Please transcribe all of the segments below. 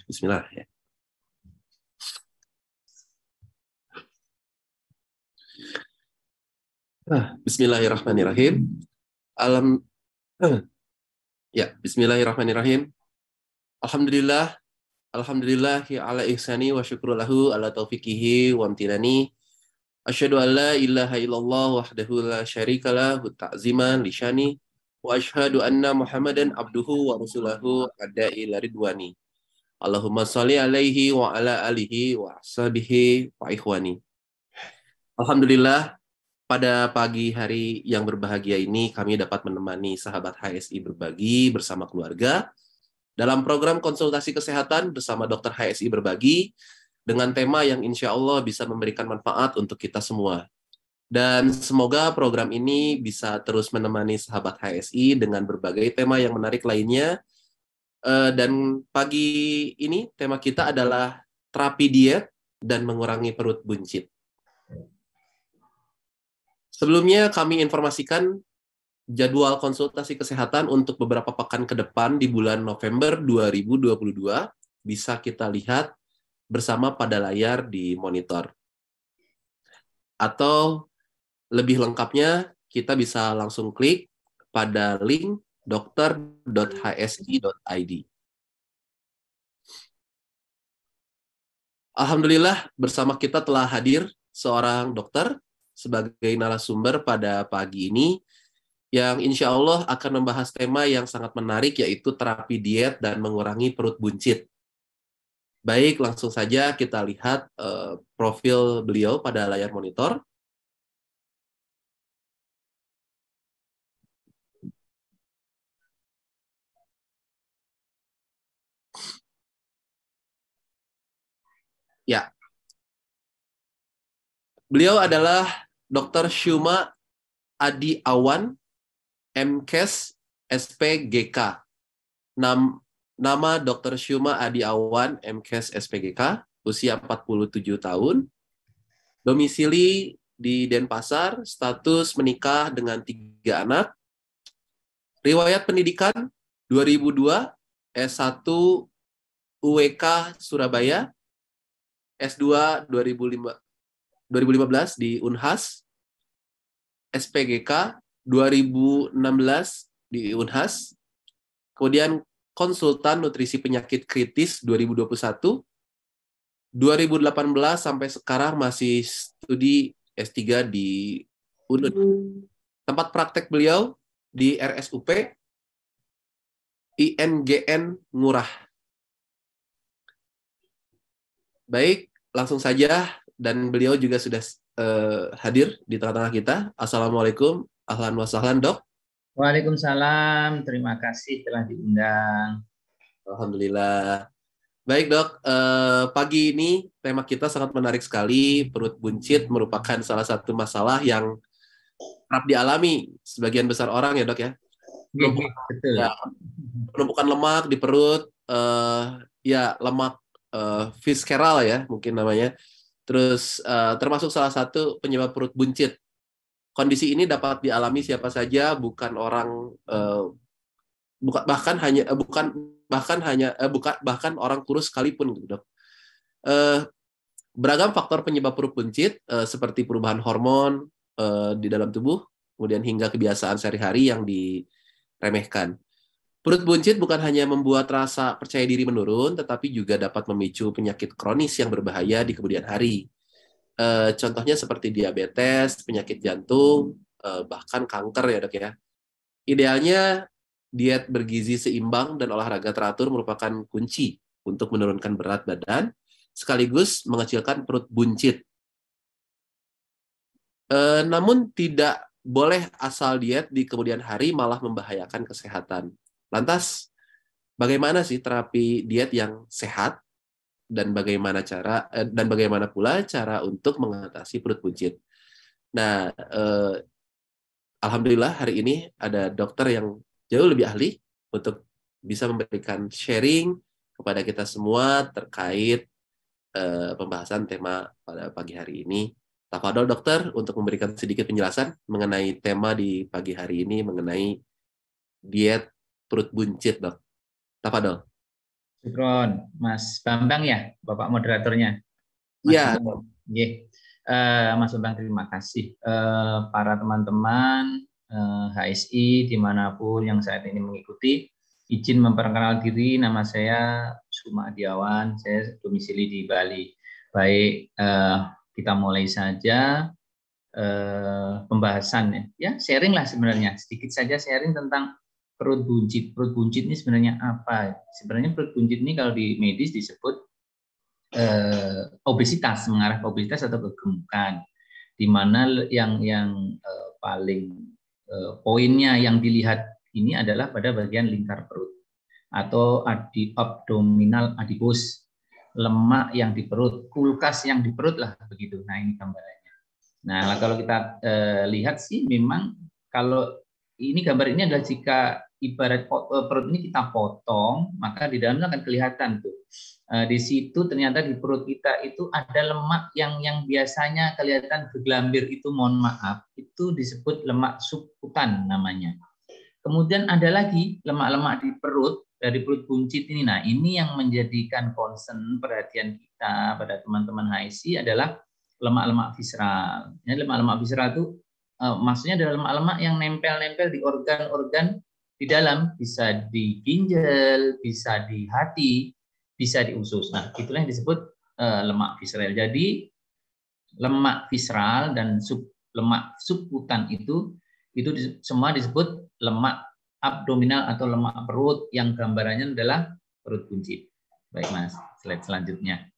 Bismillah ya. Bismillahirrahmanirrahim. Bismillahirrahmanirrahim. Alhamdulillah, alhamdulillahi ala ihsani wa syukrulahu ala taufiqihi wa amtinani. Asyhadu an la ilaha illallah wahdahu la syarikalah wa ta'ziman li syani wa asyhadu anna Muhammadan abduhu wa rasuluhu adda'i ila ridwani. Allahumma shalli alaihi wa ala alihi wa ashabihi wa ikhwani. Alhamdulillah, pada pagi hari yang berbahagia ini kami dapat menemani sahabat HSI Berbagi bersama keluarga dalam program konsultasi kesehatan bersama Dr. HSI Berbagi dengan tema yang insya Allah bisa memberikan manfaat untuk kita semua. Dan semoga program ini bisa terus menemani sahabat HSI dengan berbagai tema yang menarik lainnya. Dan pagi ini tema kita adalah terapi diet dan mengurangi perut buncit. Sebelumnya kami informasikan jadwal konsultasi kesehatan untuk beberapa pekan ke depan di bulan November 2022 bisa kita lihat bersama pada layar di monitor. Atau lebih lengkapnya kita bisa langsung klik pada link dokter.hsi.id. Alhamdulillah bersama kita telah hadir seorang dokter sebagai narasumber pada pagi ini yang insya Allah akan membahas tema yang sangat menarik yaitu terapi diet dan mengurangi perut buncit. Baik, langsung saja kita lihat profil beliau pada layar monitor. Ya, beliau adalah Dr. Syuma Adi Awan, MKes SPGK. Nama Dr. Syuma Adi Awan, MKes SPGK, usia 47 tahun, domisili di Denpasar, status menikah dengan 3 anak, riwayat pendidikan 2002, S1 UWK Surabaya, S2 2015 di Unhas, SPGK 2016 di Unhas, kemudian konsultan nutrisi penyakit kritis 2021, 2018 sampai sekarang masih studi S3 di UNUD. Tempat praktek beliau di RSUP INGN Ngurah. Baik, langsung saja. Dan beliau juga sudah hadir di tengah-tengah kita. Assalamualaikum, ahlan wa sahlan, Dok. Waalaikumsalam, terima kasih telah diundang. Alhamdulillah. Baik, Dok. Pagi ini tema kita sangat menarik sekali. Perut buncit merupakan salah satu masalah yang kerap dialami sebagian besar orang ya, Dok ya. Betul. Ya, penumpukan lemak di perut, lemak visceral ya mungkin namanya. Terus termasuk salah satu penyebab perut buncit. Kondisi ini dapat dialami siapa saja, bukan orang bahkan orang kurus sekalipun gitu, Dok. Beragam faktor penyebab perut buncit seperti perubahan hormon di dalam tubuh, kemudian hingga kebiasaan sehari-hari yang diremehkan. Perut buncit bukan hanya membuat rasa percaya diri menurun, tetapi juga dapat memicu penyakit kronis yang berbahaya di kemudian hari. Contohnya seperti diabetes, penyakit jantung, bahkan kanker ya, Dok ya. Idealnya diet bergizi seimbang dan olahraga teratur merupakan kunci untuk menurunkan berat badan, sekaligus mengecilkan perut buncit. Namun tidak boleh asal diet di kemudian hari malah membahayakan kesehatan. Lantas, bagaimana sih terapi diet yang sehat dan bagaimana pula cara untuk mengatasi perut buncit? Nah, alhamdulillah hari ini ada dokter yang jauh lebih ahli untuk bisa memberikan sharing kepada kita semua terkait pembahasan tema pada pagi hari ini. Tafadhol dokter untuk memberikan sedikit penjelasan mengenai tema di pagi hari ini mengenai diet perut buncit, Dok. Tafadhol. Syukron, Mas Bambang ya, Bapak moderatornya. Iya. Mas Bambang, terima kasih. Para teman-teman HSI dimanapun yang saat ini mengikuti, izin memperkenalkan diri, nama saya Suma Adiawan, saya domisili di Bali. Baik, kita mulai saja pembahasan ya, sharing lah sebenarnya, sedikit saja sharing tentang perut buncit. Perut buncit ini sebenarnya apa? Sebenarnya perut buncit ini kalau di medis disebut obesitas, mengarah ke obesitas atau kegemukan, di mana yang paling poinnya yang dilihat ini adalah pada bagian lingkar perut atau abdominal adipose, lemak yang di perut, kulkas yang di perut lah begitu. Nah, ini gambarannya. Nah, kalau kita lihat sih memang kalau ini gambar ini adalah jika ibarat perut ini kita potong, maka di dalamnya akan kelihatan tuh. Di situ ternyata di perut kita itu ada lemak yang biasanya kelihatan bergelambir, itu mohon maaf, itu disebut lemak subkutan namanya. Kemudian ada lagi lemak-lemak di perut, dari perut buncit ini. Nah, ini yang menjadikan concern perhatian kita pada teman-teman HSI adalah lemak-lemak visceral. Ya, lemak-lemak visceral itu maksudnya adalah lemak-lemak yang nempel-nempel di organ-organ di dalam, bisa di ginjal, bisa di hati, bisa di usus. Nah, itulah yang disebut lemak visceral. Jadi lemak visceral dan lemak subkutan itu semua disebut lemak abdominal atau lemak perut yang gambarannya adalah perut buncit. Baik Mas, slide selanjutnya.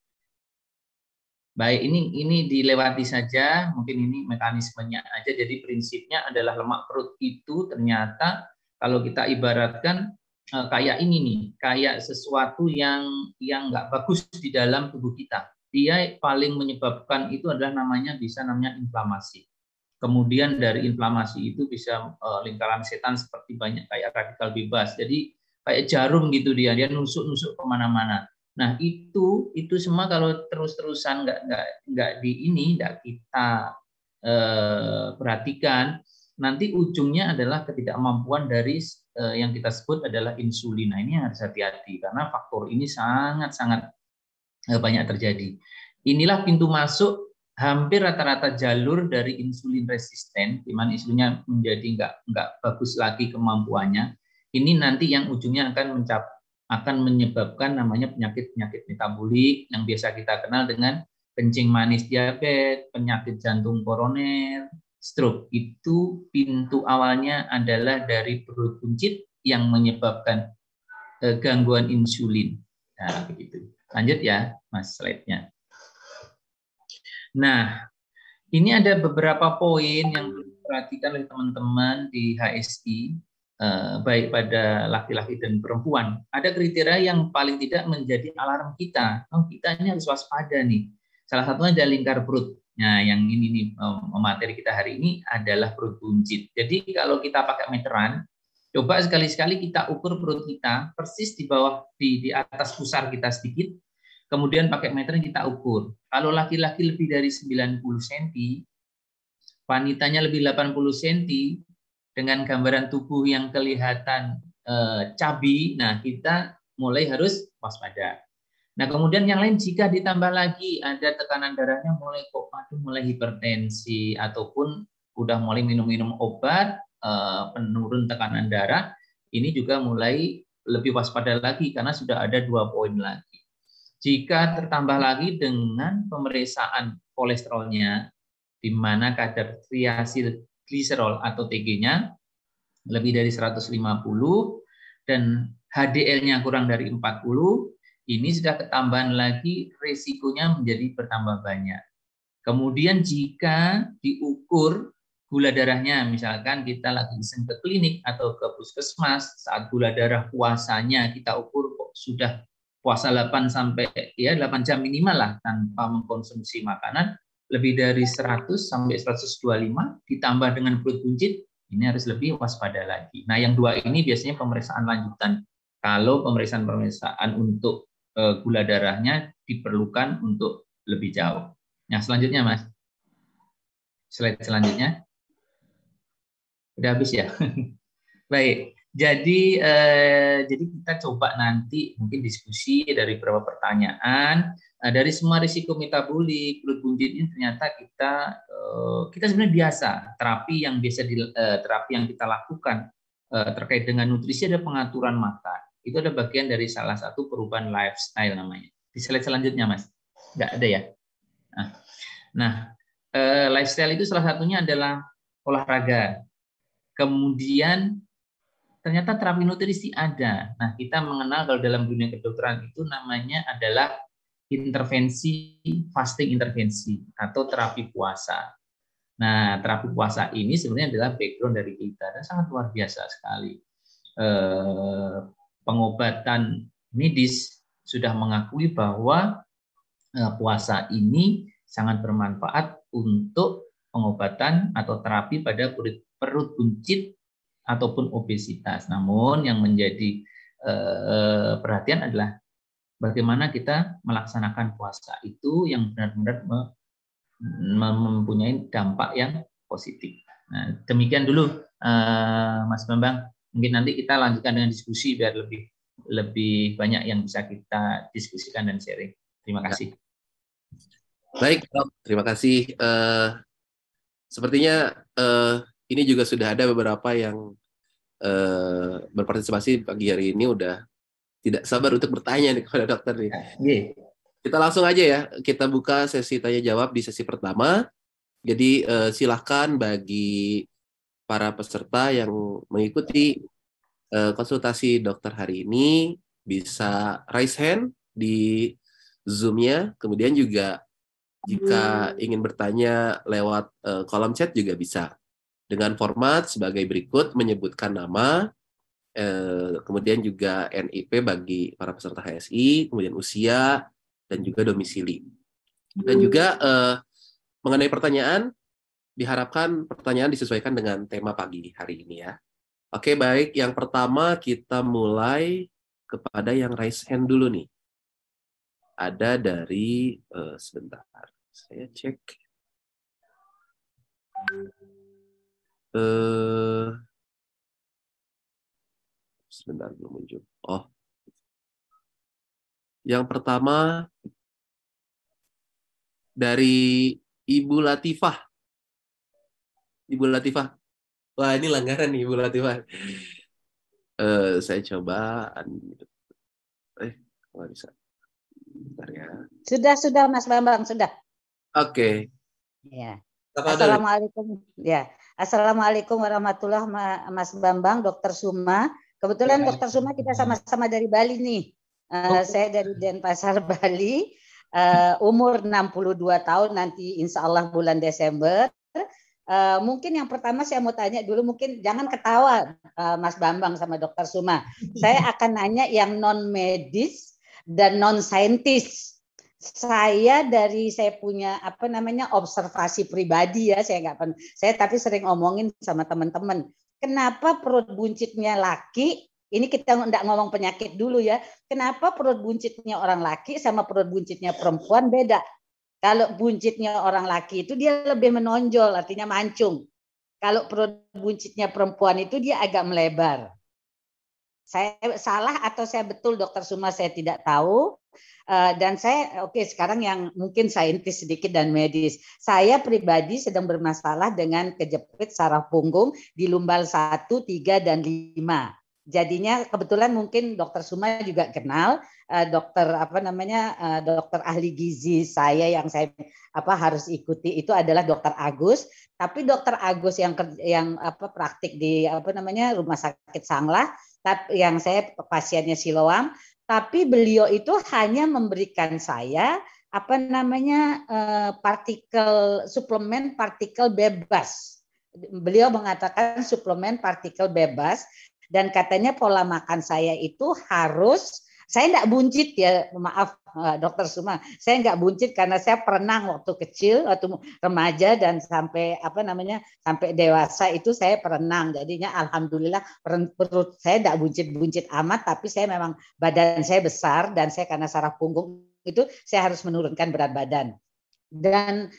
Baik, ini dilewati saja, mungkin ini mekanismenya aja. Jadi prinsipnya adalah lemak perut itu ternyata kalau kita ibaratkan kayak ini nih, kayak sesuatu yang nggak bagus di dalam tubuh kita. Dia paling menyebabkan itu adalah namanya inflamasi. Kemudian dari inflamasi itu bisa lingkaran setan seperti banyak kayak radikal bebas. Jadi kayak jarum gitu dia nusuk-nusuk kemana-mana. Nah itu semua kalau terus-terusan nggak kita perhatikan, nanti ujungnya adalah ketidakmampuan dari yang kita sebut adalah insulin. Nah ini yang harus hati-hati karena faktor ini sangat-sangat banyak terjadi. Inilah pintu masuk hampir rata-rata jalur dari insulin resisten, di mana insulinnya menjadi nggak bagus lagi kemampuannya. Ini nanti yang ujungnya akan menyebabkan namanya penyakit-penyakit metabolik yang biasa kita kenal dengan kencing manis diabetes, penyakit jantung koroner, stroke. Itu pintu awalnya adalah dari perut buncit yang menyebabkan gangguan insulin. Nah, begitu. Lanjut ya, Mas, slide-nya. Nah, ini ada beberapa poin yang diperhatikan oleh teman-teman di HSI, baik pada laki-laki dan perempuan. Ada kriteria yang paling tidak menjadi alarm kita. Oh, kita ini harus waspada nih. Salah satunya ada lingkar perut. Nah, yang ini nih, materi kita hari ini adalah perut buncit. Jadi kalau kita pakai meteran, coba sekali-sekali kita ukur perut kita persis di bawah, di atas pusar kita sedikit. Kemudian pakai meter kita ukur. Kalau laki-laki lebih dari 90 cm, wanitanya lebih 80 cm, dengan gambaran tubuh yang kelihatan cabi, nah kita mulai harus waspada. Nah kemudian yang lain, jika ditambah lagi ada tekanan darahnya mulai hipertensi ataupun udah mulai minum-minum obat penurun tekanan darah, ini juga mulai lebih waspada lagi karena sudah ada 2 poin lagi. Jika tertambah lagi dengan pemeriksaan kolesterolnya, di mana kadar triacylglycerol atau TG-nya lebih dari 150 dan HDL-nya kurang dari 40, ini sudah ketambahan lagi, risikonya menjadi bertambah banyak. Kemudian jika diukur gula darahnya, misalkan kita lagi ke klinik atau ke puskesmas, saat gula darah puasanya kita ukur kok sudah puasa 8 jam minimal lah tanpa mengkonsumsi makanan, lebih dari 100 sampai 125 ditambah dengan perut buncit, ini harus lebih waspada lagi. Nah, yang 2 ini biasanya pemeriksaan lanjutan. Kalau pemeriksaan untuk gula darahnya diperlukan untuk lebih jauh. Nah, selanjutnya Mas. Slide selanjutnya. Udah habis ya? Baik. Jadi kita coba nanti mungkin diskusi dari beberapa pertanyaan. Dari semua risiko metabolik perut buncit ini ternyata kita sebenarnya biasa terapi yang kita lakukan terkait dengan nutrisi ada pengaturan makan. Itu ada bagian dari salah satu perubahan lifestyle namanya. Di slide selanjutnya, Mas. Nggak ada ya? Nah, lifestyle itu salah satunya adalah olahraga. Kemudian ternyata terapi nutrisi ada. Nah, kita mengenal kalau dalam dunia kedokteran itu namanya adalah fasting intervensi atau terapi puasa. Nah, terapi puasa ini sebenarnya adalah background dari kita dan sangat luar biasa sekali. Pengobatan medis sudah mengakui bahwa puasa ini sangat bermanfaat untuk pengobatan atau terapi pada perut buncit ataupun obesitas. Namun yang menjadi perhatian adalah bagaimana kita melaksanakan puasa itu yang benar-benar mempunyai dampak yang positif. Nah, demikian dulu Mas Bambang. Mungkin nanti kita lanjutkan dengan diskusi biar lebih banyak yang bisa kita diskusikan dan sharing. Terima kasih. Baik, terima kasih. Sepertinya ini juga sudah ada beberapa yang berpartisipasi pagi hari ini, udah tidak sabar untuk bertanya nih kepada dokter nih. Kita langsung aja ya, kita buka sesi tanya jawab di sesi pertama. Jadi silahkan bagi para peserta yang mengikuti konsultasi dokter hari ini bisa raise hand di Zoom-nya, kemudian juga jika ingin bertanya lewat kolom chat juga bisa. Dengan format sebagai berikut, menyebutkan nama, kemudian juga NIP bagi para peserta HSI, kemudian usia, dan juga domisili. Dan juga mengenai pertanyaan, diharapkan pertanyaan disesuaikan dengan tema pagi hari ini ya. Oke, baik. Yang pertama kita mulai kepada yang raise hand dulu nih. Ada dari, sebentar, saya cek. Sebentar, belum muncul. Oh, yang pertama dari Ibu Latifah. Ibu Latifah. Wah, ini langgaran nih Ibu Latifah. Saya coba. Nggak bisa. Bentar ya. Sudah Mas Bambang, sudah. Oke. Ya. Assalamualaikum. Ya. Assalamualaikum warahmatullahi wabarakatuh, Mas Bambang, Dokter Suma. Kebetulan Dokter Suma kita sama-sama dari Bali nih. Saya dari Denpasar, Bali. Umur 62 tahun nanti insya Allah bulan Desember. Mungkin yang pertama saya mau tanya dulu, mungkin jangan ketawa Mas Bambang sama Dokter Suma. Saya akan nanya yang non medis dan non saintis. Saya punya observasi pribadi ya, saya tapi sering ngomongin sama teman-teman. Kenapa perut buncitnya laki? Ini kita nggak ngomong penyakit dulu ya. Kenapa perut buncitnya orang laki sama perut buncitnya perempuan beda? Kalau buncitnya orang laki itu dia lebih menonjol, artinya mancung. Kalau perut buncitnya perempuan itu dia agak melebar. Saya salah atau saya betul Dokter Suma, saya tidak tahu. Dan saya sekarang yang mungkin saintis sedikit dan medis. Saya pribadi sedang bermasalah dengan kejepit saraf punggung di lumbal 1, 3, dan 5. Jadinya kebetulan mungkin Dokter Suma juga kenal dokter dokter ahli gizi saya yang saya harus ikuti itu adalah Dokter Agus. Tapi Dokter Agus yang praktik di Rumah Sakit Sanglah, yang saya pasiennya Siloam. Tapi beliau itu hanya memberikan saya suplemen partikel bebas. Beliau mengatakan suplemen partikel bebas dan katanya pola makan saya itu harus, saya enggak buncit ya, maaf Dokter Suma, saya enggak buncit karena saya perenang waktu kecil, waktu remaja dan sampai sampai dewasa itu saya perenang. Jadinya alhamdulillah perut saya enggak buncit-buncit amat, tapi saya memang badan saya besar dan saya karena saraf punggung itu saya harus menurunkan berat badan. Dan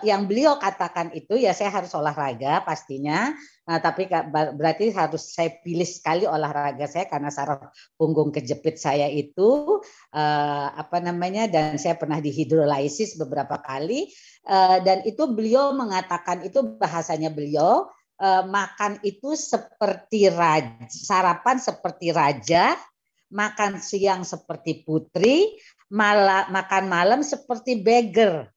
yang beliau katakan itu ya saya harus olahraga pastinya. Nah, tapi berarti harus saya pilih sekali olahraga saya karena saraf punggung kejepit saya itu dan saya pernah dihidrolisis beberapa kali dan itu beliau mengatakan itu bahasanya beliau makan itu seperti raja, sarapan seperti raja, makan siang seperti putri, makan malam seperti beggar.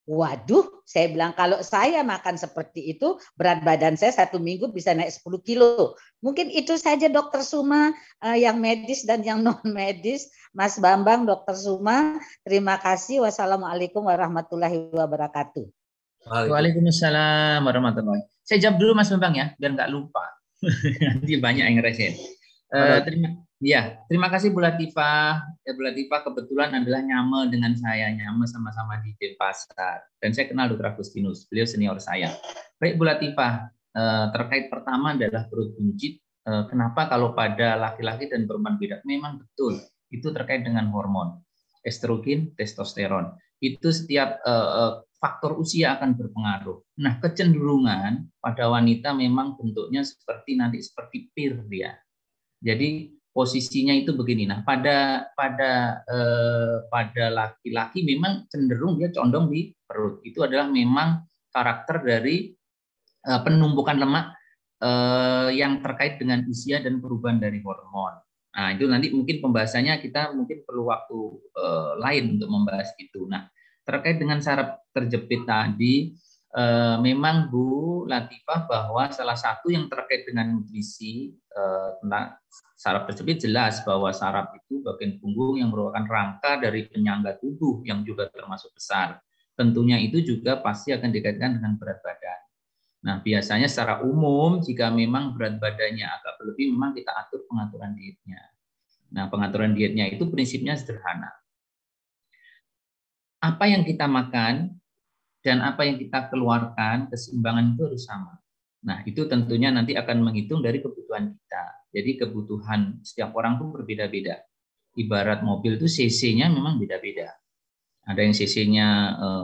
Waduh, saya bilang kalau saya makan seperti itu, berat badan saya 1 minggu bisa naik 10 kilo. Mungkin itu saja Dokter Suma yang medis dan yang non medis. Mas Bambang, Dokter Suma, terima kasih. Wassalamualaikum warahmatullahi wabarakatuh. Waalaikumsalam warahmatullahi wabarakatuh. Saya jawab dulu Mas Bambang ya, biar nggak lupa. Nanti banyak yang ngerasain. Terima kasih Bu Latifah. Bu Latifah kebetulan adalah nyama dengan saya, nyama sama-sama di Denpasar. Dan saya kenal Dr. Agustinus, beliau senior saya. Baik Bu Latifah, terkait pertama adalah perut buncit. Kenapa kalau pada laki-laki dan perempuan beda? Memang betul, itu terkait dengan hormon, estrogen, testosteron. Itu setiap faktor usia akan berpengaruh. Nah, kecenderungan pada wanita memang bentuknya seperti pir dia. Jadi posisinya itu begini. Nah, pada laki-laki memang cenderung dia condong di perut. Itu adalah memang karakter dari penumpukan lemak yang terkait dengan usia dan perubahan dari hormon. Nah, itu nanti mungkin pembahasannya kita mungkin perlu waktu lain untuk membahas itu. Nah, terkait dengan saraf terjepit tadi, memang Bu Latifah bahwa salah satu yang terkait dengan nutrisi tentang saraf terjepit jelas bahwa saraf itu bagian punggung yang merupakan rangka dari penyangga tubuh yang juga termasuk besar. Tentunya itu juga pasti akan dikaitkan dengan berat badan. Nah, biasanya secara umum jika memang berat badannya agak berlebih, memang kita atur pengaturan dietnya. Nah, pengaturan dietnya itu prinsipnya sederhana. Apa yang kita makan dan apa yang kita keluarkan, keseimbangan itu harus sama. Nah, itu tentunya nanti akan menghitung dari kebutuhan kita. Jadi kebutuhan setiap orang pun berbeda-beda. Ibarat mobil itu cc-nya memang beda-beda. Ada yang cc-nya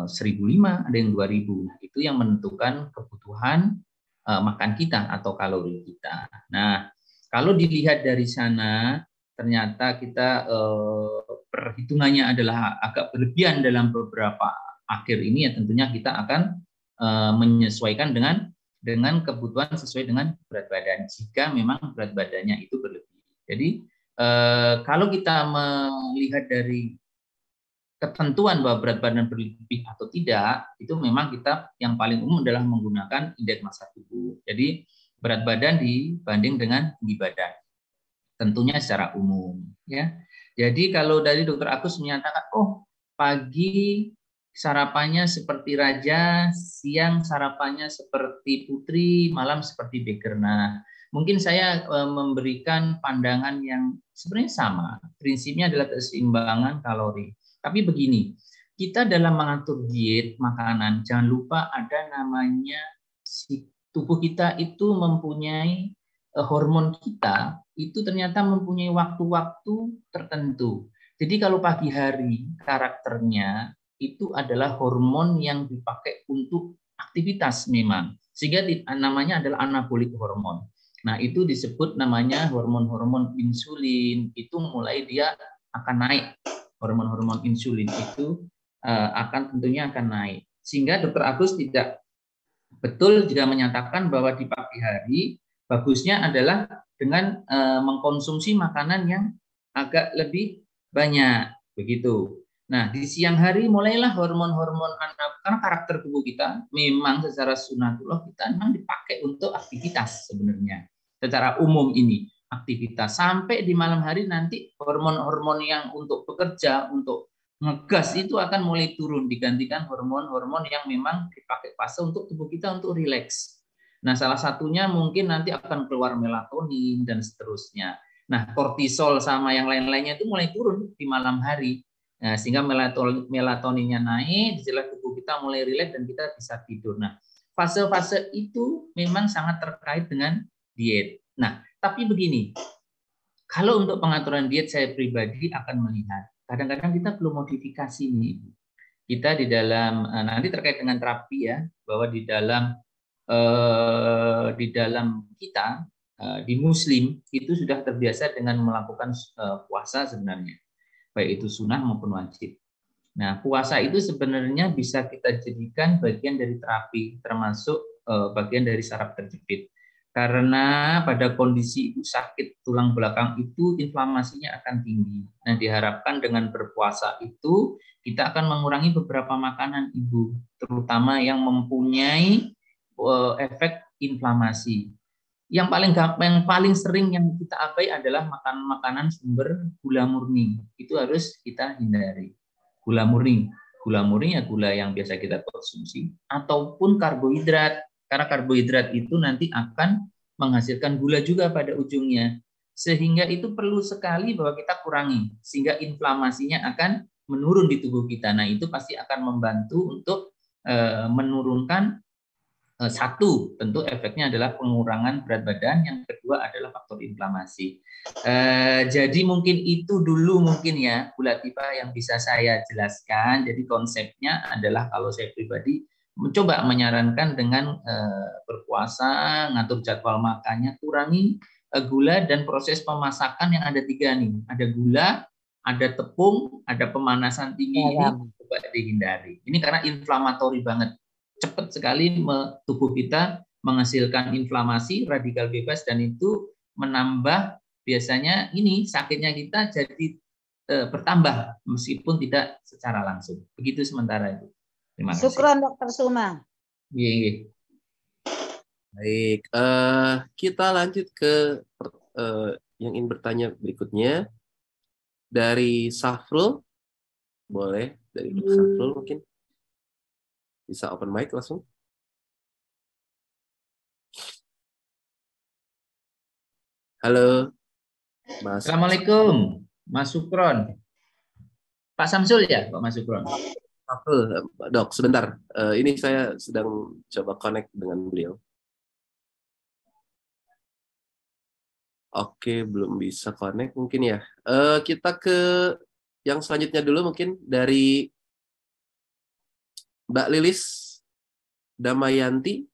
1.500, ada yang 2.000. Nah, itu yang menentukan kebutuhan makan kita atau kalori kita. Nah, kalau dilihat dari sana, ternyata kita perhitungannya adalah agak berlebihan dalam beberapa akhir ini, ya tentunya kita akan menyesuaikan dengan kebutuhan sesuai dengan berat badan jika memang berat badannya itu berlebih. Jadi kalau kita melihat dari ketentuan bahwa berat badan berlebih atau tidak, itu memang kita yang paling umum adalah menggunakan indeks massa tubuh. Jadi berat badan dibanding dengan tinggi badan. Tentunya secara umum, ya. Jadi kalau dari Dr. Agus menyatakan, oh pagi sarapannya seperti raja, siang sarapannya seperti putri, malam seperti beggar. Nah, mungkin saya memberikan pandangan yang sebenarnya sama. Prinsipnya adalah keseimbangan kalori. Tapi begini, kita dalam mengatur diet makanan, jangan lupa ada namanya tubuh kita itu mempunyai hormon kita itu ternyata mempunyai waktu-waktu tertentu. Jadi kalau pagi hari karakternya itu adalah hormon yang dipakai untuk aktivitas memang. Sehingga namanya adalah anabolik hormon. Nah, itu disebut namanya hormon-hormon insulin. Itu mulai dia akan naik. Hormon-hormon insulin itu tentunya akan naik. Sehingga Dr. Agus tidak betul jika menyatakan bahwa di pagi hari bagusnya adalah dengan mengkonsumsi makanan yang agak lebih banyak, begitu. Nah, di siang hari mulailah hormon-hormon karena karakter tubuh kita memang secara sunatullah kita memang dipakai untuk aktivitas sebenarnya. Secara umum ini aktivitas sampai di malam hari nanti hormon-hormon yang untuk bekerja, untuk ngegas itu akan mulai turun digantikan hormon-hormon yang memang dipakai fase untuk tubuh kita untuk rileks. Nah, salah satunya mungkin nanti akan keluar melatonin dan seterusnya. Nah, kortisol sama yang lain-lainnya itu mulai turun di malam hari. Nah, sehingga melatoninnya naik, jelas tubuh kita mulai rileks dan kita bisa tidur. Nah, fase-fase itu memang sangat terkait dengan diet. Nah, tapi begini, kalau untuk pengaturan diet saya pribadi akan melihat, kadang-kadang kita perlu modifikasi nih. kita di dalam nanti terkait dengan terapi ya, bahwa di dalam kita di Muslim itu sudah terbiasa dengan melakukan puasa sebenarnya, baik itu sunnah maupun wajib. Nah, puasa itu sebenarnya bisa kita jadikan bagian dari terapi, termasuk bagian dari saraf terjepit. Karena pada kondisi ibu sakit tulang belakang itu inflamasinya akan tinggi. Nah, diharapkan dengan berpuasa itu kita akan mengurangi beberapa makanan ibu, terutama yang mempunyai efek inflamasi. Yang paling sering yang kita abai adalah makanan sumber gula murni. Itu harus kita hindari. Gula murni ya gula yang biasa kita konsumsi, ataupun karbohidrat. Karena karbohidrat itu nanti akan menghasilkan gula juga pada ujungnya. Sehingga itu perlu sekali bahwa kita kurangi, sehingga inflamasinya akan menurun di tubuh kita. Nah, itu pasti akan membantu untuk menurunkan, satu, tentu efeknya adalah pengurangan berat badan. Yang kedua adalah faktor inflamasi. Jadi mungkin itu dulu mungkin ya, Bu Latifah, yang bisa saya jelaskan. Jadi konsepnya adalah kalau saya pribadi mencoba menyarankan dengan berpuasa, ngatur jadwal makannya, kurangi gula, dan proses pemasakan yang ada 3 nih. Ada gula, ada tepung, ada pemanasan tinggi. Ini coba dihindari. Ini karena inflamatori banget. Cepat sekali tubuh kita menghasilkan inflamasi, radikal bebas, dan itu menambah biasanya ini sakitnya kita jadi bertambah meskipun tidak secara langsung. Begitu sementara itu. Terima kasih. Syukron Dokter Suma. Iya. Baik, kita lanjut ke yang ingin bertanya berikutnya dari Safrul. Boleh dari Safrul mungkin. Bisa open mic langsung. Halo, Mas. Assalamualaikum, Mas Sukron. Pak Samsul ya, Pak Mas Sukron. Dok, sebentar. Ini saya sedang coba connect dengan beliau. Oke, belum bisa connect mungkin ya. Kita ke yang selanjutnya dulu mungkin dari Mbak Lilis Damayanti.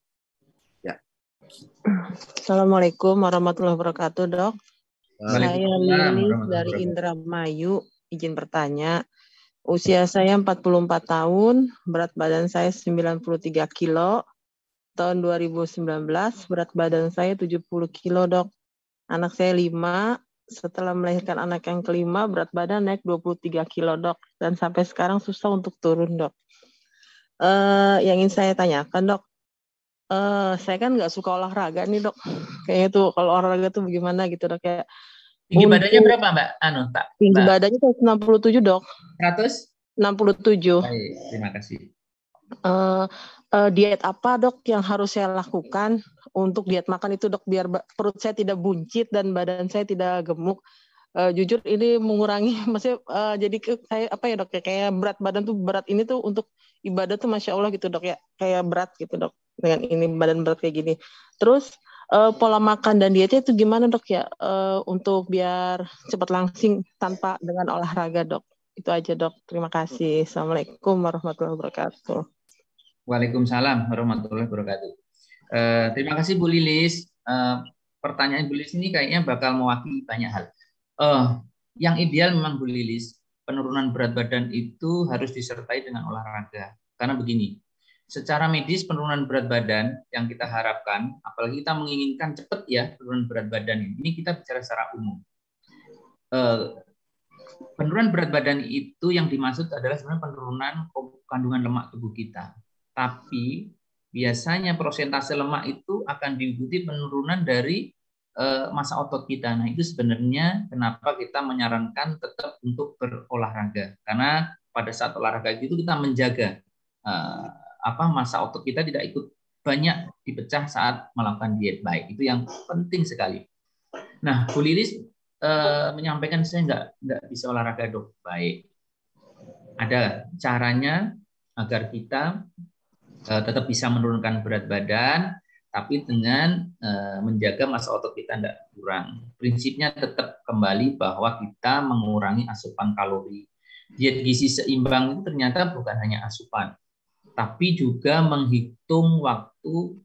Ya. Assalamualaikum warahmatullahi wabarakatuh, Dok. Saya Lilis dari Indramayu, izin bertanya. Usia saya 44 tahun, berat badan saya 93 kilo. Tahun 2019, berat badan saya 70 kilo, Dok. Anak saya 5, setelah melahirkan anak yang kelima, berat badan naik 23 kilo, Dok. Dan sampai sekarang susah untuk turun, Dok. Yang ingin saya tanyakan, Dok, saya kan nggak suka olahraga nih, Dok. Kayaknya tuh kalau olahraga tuh bagaimana gitu, Dok. Kayak tinggi badannya berapa, Mbak? Tinggi badannya 167, Dok. 167. Baik, terima kasih. Diet apa, Dok, yang harus saya lakukan untuk diet makan itu, Dok, biar perut saya tidak buncit dan badan saya tidak gemuk? Jujur ini mengurangi, maksudnya jadi kayak apa ya, Dok, ya, kayak berat badan tuh, berat ini tuh untuk ibadah tuh Masya Allah gitu, Dok, ya, kayak berat gitu, Dok, dengan ini badan berat kayak gini. Terus pola makan dan dietnya itu gimana, Dok, ya, untuk biar cepat langsing tanpa dengan olahraga, Dok? Itu aja, Dok. Terima kasih. Assalamualaikum warahmatullahi wabarakatuh. Waalaikumsalam warahmatullahi wabarakatuh. Terima kasih Bu Lilis. Pertanyaan Bu Lilis ini kayaknya bakal mewakili banyak hal. Yang ideal memang Bu Lilis, penurunan berat badan itu harus disertai dengan olahraga. Karena begini, secara medis penurunan berat badan yang kita harapkan, apalagi kita menginginkan cepat ya penurunan berat badan ini kita bicara secara umum. Penurunan berat badan itu yang dimaksud adalah sebenarnya penurunan kandungan lemak tubuh kita. Tapi biasanya prosentase lemak itu akan diikuti penurunan dari massa otot kita. Nah, itu sebenarnya kenapa kita menyarankan tetap untuk berolahraga. Karena pada saat olahraga itu kita menjaga massa otot kita tidak ikut banyak dipecah saat melakukan diet. Baik, itu yang penting sekali. Nah, Bu Lilis menyampaikan saya nggak bisa olahraga, Dok. Baik, ada caranya agar kita tetap bisa menurunkan berat badan, tapi dengan menjaga massa otot kita tidak kurang. Prinsipnya tetap kembali bahwa kita mengurangi asupan kalori. Diet gizi seimbang itu ternyata bukan hanya asupan, tapi juga menghitung waktu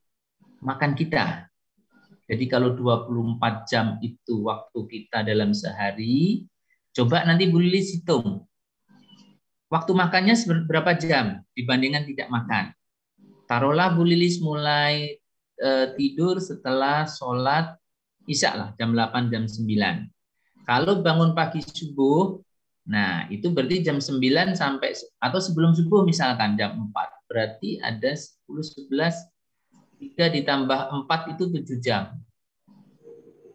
makan kita. Jadi kalau 24 jam itu waktu kita dalam sehari, coba nanti Bu Lilis hitung. Waktu makannya berapa jam dibandingkan tidak makan. Taruhlah Bu Lilis mulai tidur setelah sholat Isya lah, jam 8, jam 9. Kalau bangun pagi subuh, nah itu berarti jam 9 sampai, atau sebelum subuh misalkan jam 4. Berarti ada 10, 11, 3 ditambah 4 itu 7 jam.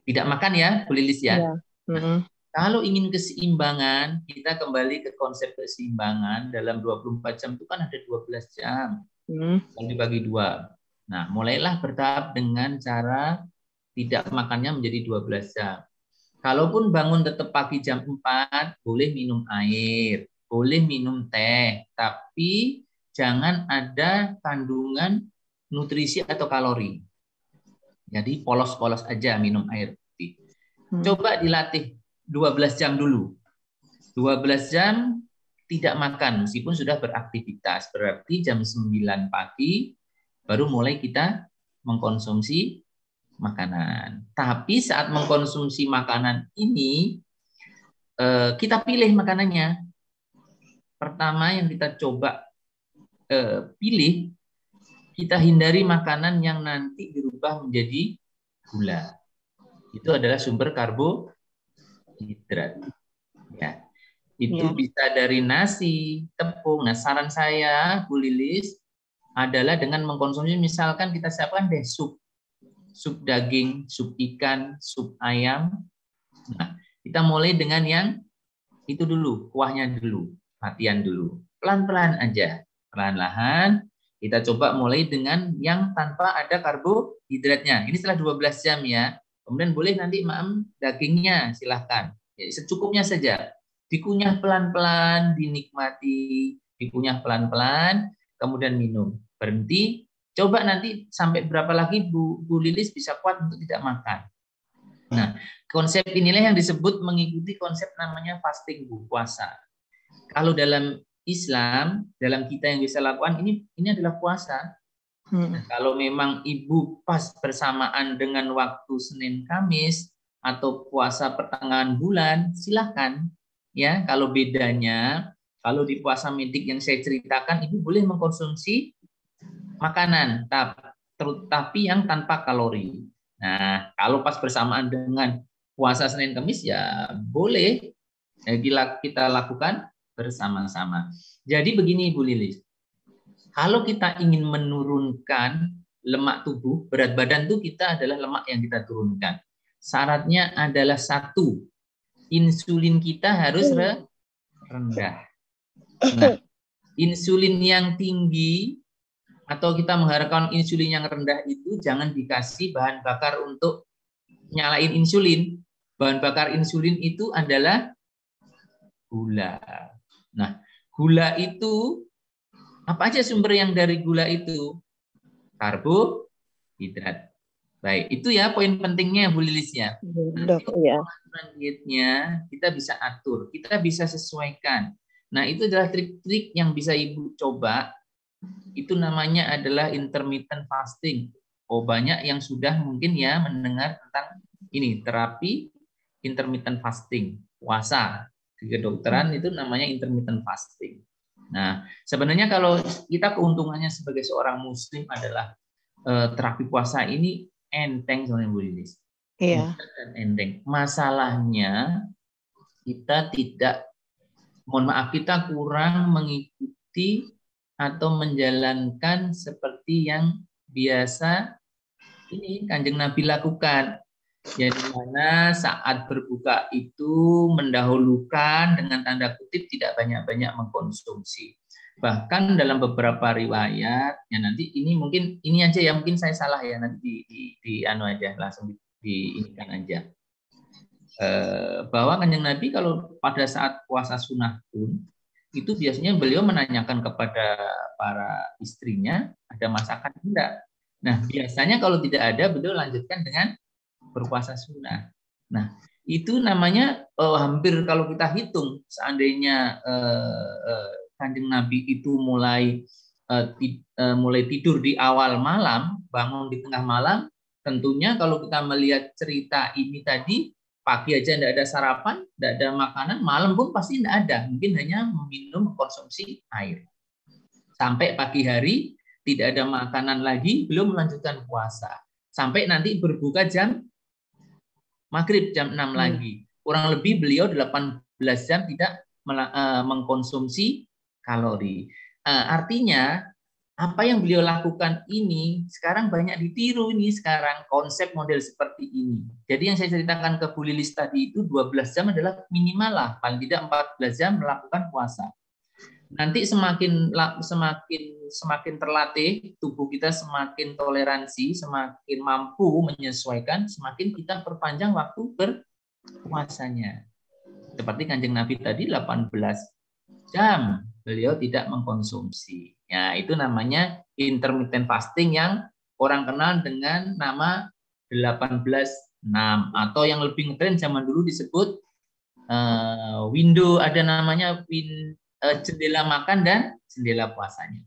Tidak makan ya, Bu Lilis ya? Ya. Nah, kalau ingin keseimbangan, kita kembali ke konsep keseimbangan. Dalam 24 jam itu kan ada 12 jam. Kalau dibagi 2. Nah, mulailah bertahap dengan cara tidak makannya menjadi 12 jam. Kalaupun bangun tetap pagi jam 4, boleh minum air, boleh minum teh, tapi jangan ada kandungan nutrisi atau kalori. Jadi polos-polos aja minum air putih. Coba dilatih 12 jam dulu. 12 jam tidak makan meskipun sudah beraktivitas. Berarti jam 9 pagi baru mulai kita mengkonsumsi makanan. Tapi saat mengkonsumsi makanan ini, kita pilih makanannya. Pertama yang kita coba pilih, kita hindari makanan yang nanti dirubah menjadi gula. Itu adalah sumber karbohidrat. Ya. Itu bisa dari nasi, tepung. Nah, saran saya, Bu Lilis, adalah dengan mengkonsumsi, misalkan kita siapkan deh sup daging, sup ikan, sup ayam. Nah, kita mulai dengan yang itu dulu, kuahnya dulu, latihan dulu. Pelan-pelan aja, perlahan-lahan kita coba mulai dengan yang tanpa ada karbohidratnya. Ini setelah 12 jam ya. Kemudian boleh nanti dagingnya silahkan. Ya, secukupnya saja. Dikunyah pelan-pelan, dinikmati, dikunyah pelan-pelan, kemudian minum. Berhenti. Coba nanti sampai berapa lagi Bu Lilis bisa kuat untuk tidak makan. Nah, konsep inilah yang disebut mengikuti konsep namanya fasting, Bu, puasa. Kalau dalam Islam, dalam kita yang bisa lakukan, ini adalah puasa. Nah, kalau memang Ibu pas bersamaan dengan waktu Senin Kamis atau puasa pertengahan bulan, silakan. Ya, kalau bedanya, kalau di puasa medik yang saya ceritakan, Ibu boleh mengkonsumsi makanan, tapi yang tanpa kalori. Nah, kalau pas bersamaan dengan puasa Senin Kamis ya boleh kita lakukan bersama-sama. Jadi begini Bu Lilis, kalau kita ingin menurunkan lemak tubuh, berat badan itu kita adalah lemak yang kita turunkan. Syaratnya adalah 1, insulin kita harus rendah. Nah, insulin yang tinggi atau kita mengharapkan insulin yang rendah itu jangan dikasih bahan bakar untuk nyalain insulin. Bahan bakar insulin itu adalah gula. Nah, gula itu apa aja sumber yang dari gula itu? Karbohidrat. Baik, itu ya poin pentingnya Bu Lilis ya. Nanti dietnya kita bisa atur, kita bisa sesuaikan. Nah, itu adalah trik-trik yang bisa Ibu coba. Itu namanya adalah intermittent fasting. Oh, banyak yang sudah mungkin ya mendengar tentang ini, terapi intermittent fasting, puasa. Di kedokteran itu namanya intermittent fasting. Nah, sebenarnya kalau kita keuntungannya sebagai seorang muslim adalah terapi puasa ini enteng sebenarnya Bu Lilis. Iya. Enteng. Masalahnya kita kita kurang mengikuti atau menjalankan seperti yang biasa ini Kanjeng Nabi lakukan. Jadi mana saat berbuka itu mendahulukan dengan tanda kutip tidak banyak-banyak mengkonsumsi. Bahkan dalam beberapa riwayat, ya nanti ini mungkin ini aja ya mungkin saya salah ya nanti di anu aja langsung diinikan aja. Bahwa Kanjeng Nabi kalau pada saat puasa sunnah pun itu biasanya beliau menanyakan kepada para istrinya ada masakan enggak. Nah biasanya kalau tidak ada beliau lanjutkan dengan berpuasa sunnah. Nah, itu namanya hampir kalau kita hitung, seandainya Kanjeng Nabi itu mulai tidur di awal malam, bangun di tengah malam, tentunya kalau kita melihat cerita ini tadi, pagi aja tidak ada sarapan, tidak ada makanan, malam pun pasti tidak ada, mungkin hanya meminum, mengkonsumsi air. Sampai pagi hari tidak ada makanan lagi, belum melanjutkan puasa. Sampai nanti berbuka jam maghrib jam 6 lagi. Kurang lebih beliau 18 jam tidak mengkonsumsi kalori. Artinya apa yang beliau lakukan ini sekarang banyak ditiru ini sekarang konsep model seperti ini. Jadi yang saya ceritakan ke Bu Lilis tadi itu 12 jam adalah minimal lah, paling tidak 14 jam melakukan puasa. Nanti semakin terlatih, tubuh kita semakin toleransi, semakin mampu menyesuaikan, semakin kita perpanjang waktu berpuasanya. Seperti Kanjeng Nabi tadi 18 jam beliau tidak mengkonsumsi. Ya, itu namanya intermittent fasting yang orang kenal dengan nama 18-6 atau yang lebih ngetren zaman dulu disebut window, ada namanya jendela makan dan jendela puasanya.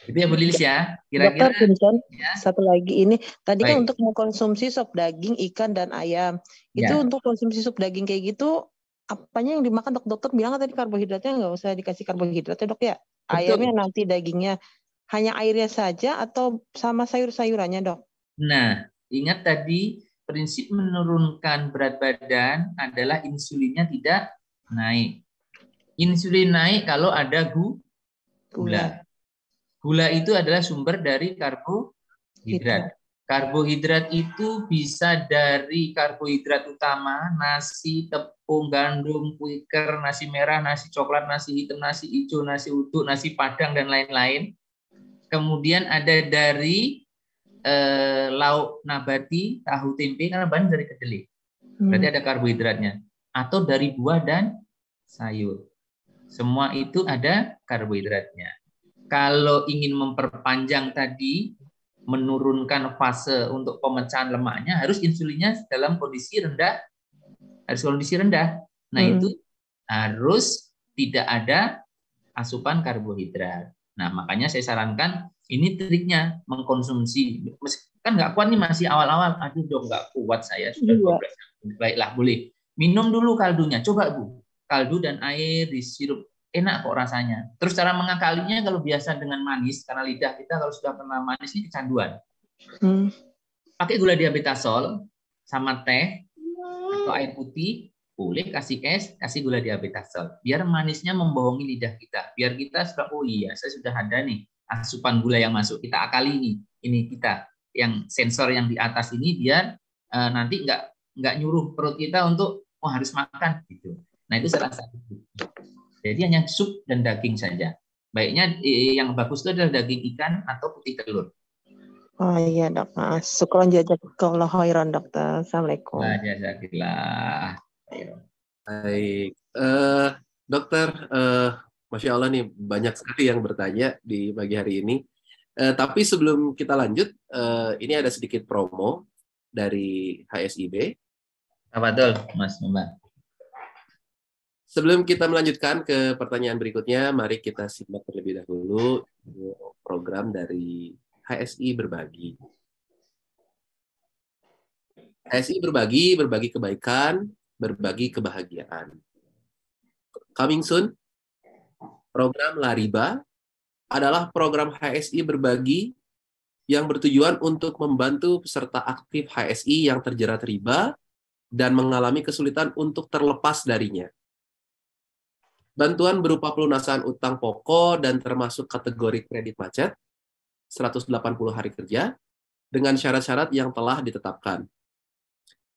Itu ya Bu Lilis ya. Kira-kira. Dokter Vincent, ya. Satu lagi ini. Tadi kan Baik. untuk mengkonsumsi sop daging, ikan, dan ayam. Itu Ya. untuk konsumsi sop daging kayak gitu, apanya yang dimakan dok? Dokter bilang tadi karbohidratnya nggak usah dikasih karbohidrat ya dok ya? Betul. Ayamnya nanti dagingnya. Hanya airnya saja atau sama sayur-sayurannya dok? Nah, ingat tadi prinsip menurunkan berat badan adalah insulinnya tidak naik. Insulin naik kalau ada gula. Gula itu adalah sumber dari karbohidrat. Karbohidrat itu bisa dari karbohidrat utama, nasi, tepung, gandum, kuiker, nasi merah, nasi coklat, nasi hitam, nasi hijau, nasi uduk, nasi padang, dan lain-lain. Kemudian ada dari lauk nabati, tahu, tempe, karena bahan dari kedelai. Berarti ada karbohidratnya. Atau dari buah dan sayur. Semua itu ada karbohidratnya. Kalau ingin memperpanjang tadi, menurunkan fase untuk pemecahan lemaknya, harus insulinnya dalam kondisi rendah. Nah, itu harus tidak ada asupan karbohidrat. Nah, makanya saya sarankan, ini triknya mengkonsumsi. Kan nggak kuat nih, masih awal-awal. Aduh dong, nggak kuat saya, sudah 12 jam. Baiklah, boleh. Minum dulu kaldunya. Coba Bu, kaldu dan air disirup. Enak kok rasanya. Terus cara mengakalinya kalau biasa dengan manis, karena lidah kita kalau sudah kena manis ini kecanduan. Pakai gula diabetasol sama teh atau air putih, boleh kasih es, kasih gula diabetasol. Biar manisnya membohongi lidah kita. Biar kita sudah, oh iya, saya sudah ada nih asupan gula yang masuk. Kita akali ini kita yang sensor yang di atas ini, biar nanti nggak nyuruh perut kita untuk harus makan gitu. Nah, itu salah satu. Jadi hanya sup dan daging saja. Baiknya yang bagus itu adalah daging ikan atau putih telur. Oh iya dok. Syukron jazakallahu khairan dokter. Assalamualaikum. Jazakillah. Baik, dokter, Masya Allah nih banyak sekali yang bertanya di pagi hari ini. Tapi sebelum kita lanjut, ini ada sedikit promo dari HSIB. Betul, Mas Mbak. Sebelum kita melanjutkan ke pertanyaan berikutnya, mari kita simak terlebih dahulu program dari HSI Berbagi. HSI berbagi kebaikan, berbagi kebahagiaan. Coming soon, program Lariba adalah program HSI Berbagi yang bertujuan untuk membantu peserta aktif HSI yang terjerat riba dan mengalami kesulitan untuk terlepas darinya. Bantuan berupa pelunasan utang pokok dan termasuk kategori kredit macet, 180 hari kerja, dengan syarat-syarat yang telah ditetapkan.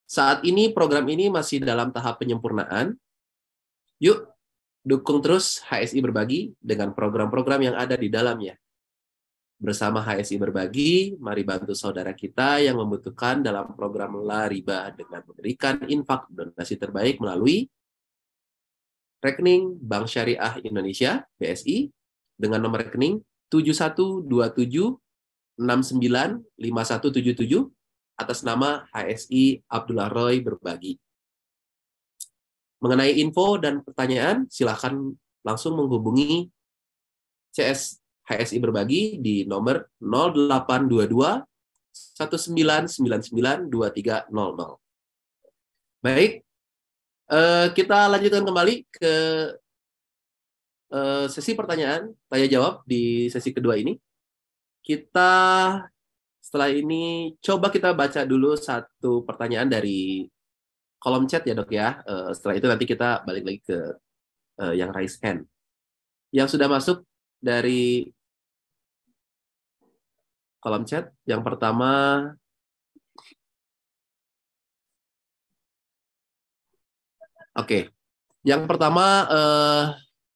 Saat ini program ini masih dalam tahap penyempurnaan. Yuk, dukung terus HSI Berbagi dengan program-program yang ada di dalamnya. Bersama HSI Berbagi, mari bantu saudara kita yang membutuhkan dalam program Lariba dengan memberikan infak donasi terbaik melalui rekening Bank Syariah Indonesia (BSI) dengan nomor rekening 7127695177 atas nama HSI Abdullah Roy Berbagi. Mengenai info dan pertanyaan, silakan langsung menghubungi CS HSI Berbagi di nomor 0822 1999 2300. Baik, kita lanjutkan kembali ke sesi pertanyaan tanya jawab di sesi kedua ini. Kita setelah ini coba kita baca dulu satu pertanyaan dari kolom chat ya dok ya. Setelah itu nanti kita balik lagi ke yang raise hand. Yang sudah masuk dari kolom chat, yang pertama oke. Yang pertama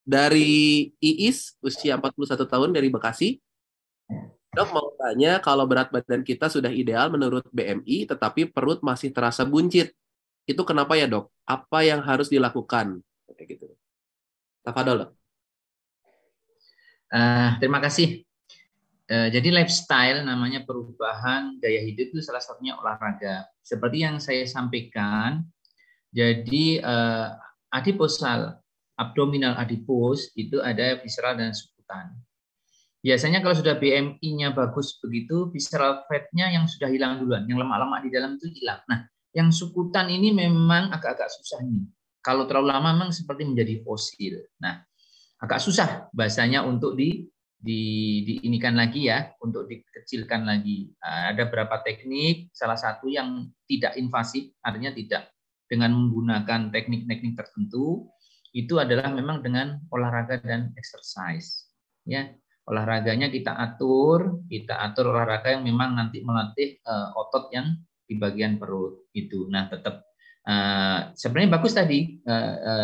dari Iis, usia 41 tahun dari Bekasi. Dok mau tanya, kalau berat badan kita sudah ideal menurut BMI, tetapi perut masih terasa buncit. Itu kenapa ya dok? Apa yang harus dilakukan? Kayak gitu. Tafadhol dok. Terima kasih. Jadi lifestyle namanya perubahan gaya hidup itu salah satunya olahraga. Seperti yang saya sampaikan, jadi adiposal, abdominal adipose itu ada visceral dan subkutan. Biasanya kalau sudah BMI-nya bagus begitu, visceral fat-nya yang sudah hilang duluan, yang lemak-lemak di dalam itu hilang. Nah, yang subkutan ini memang agak-agak susah nih. Kalau terlalu lama memang seperti menjadi fosil. Nah, agak susah bahasanya untuk diinikan lagi ya, untuk dikecilkan lagi. Ada beberapa teknik, salah satu yang tidak invasif, artinya tidak dengan menggunakan teknik-teknik tertentu, itu adalah memang dengan olahraga dan exercise. Ya, olahraganya kita atur olahraga yang memang nanti melatih otot yang di bagian perut itu. Nah, tetap sebenarnya bagus tadi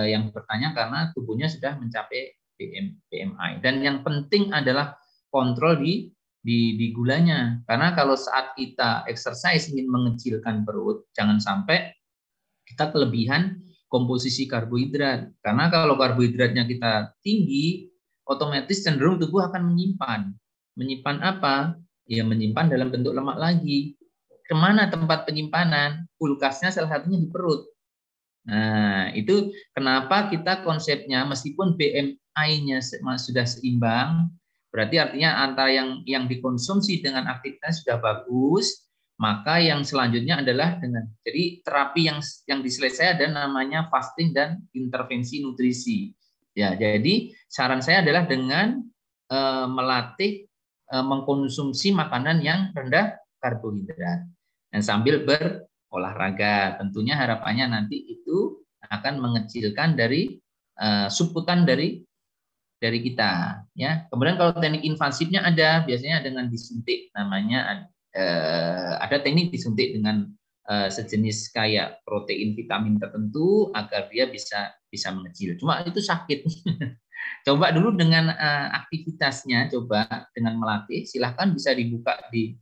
yang bertanya karena tubuhnya sudah mencapai BMI. Dan yang penting adalah kontrol di gulanya. Karena kalau saat kita exercise ingin mengecilkan perut, jangan sampai kita kelebihan komposisi karbohidrat. Karena kalau karbohidratnya kita tinggi, otomatis cenderung tubuh akan menyimpan. Menyimpan apa? Ya menyimpan dalam bentuk lemak lagi. Kemana tempat penyimpanan? Kulkasnya salah satunya di perut. Nah, itu kenapa kita konsepnya meskipun BMI-nya sudah seimbang, berarti artinya antara yang dikonsumsi dengan aktivitas sudah bagus, maka yang selanjutnya adalah jadi terapi yang diselesaikan ada namanya fasting dan intervensi nutrisi. Ya, jadi saran saya adalah dengan melatih mengkonsumsi makanan yang rendah karbohidrat dan sambil berolahraga. Tentunya harapannya nanti itu akan mengecilkan dari subkutan dari kita. Ya, kemudian kalau teknik invasifnya ada biasanya dengan disuntik, namanya ada teknik disuntik dengan sejenis kayak protein vitamin tertentu agar dia bisa mengecil. Cuma itu sakit. Coba dulu dengan aktivitasnya, coba dengan melatih. Silahkan bisa dibuka di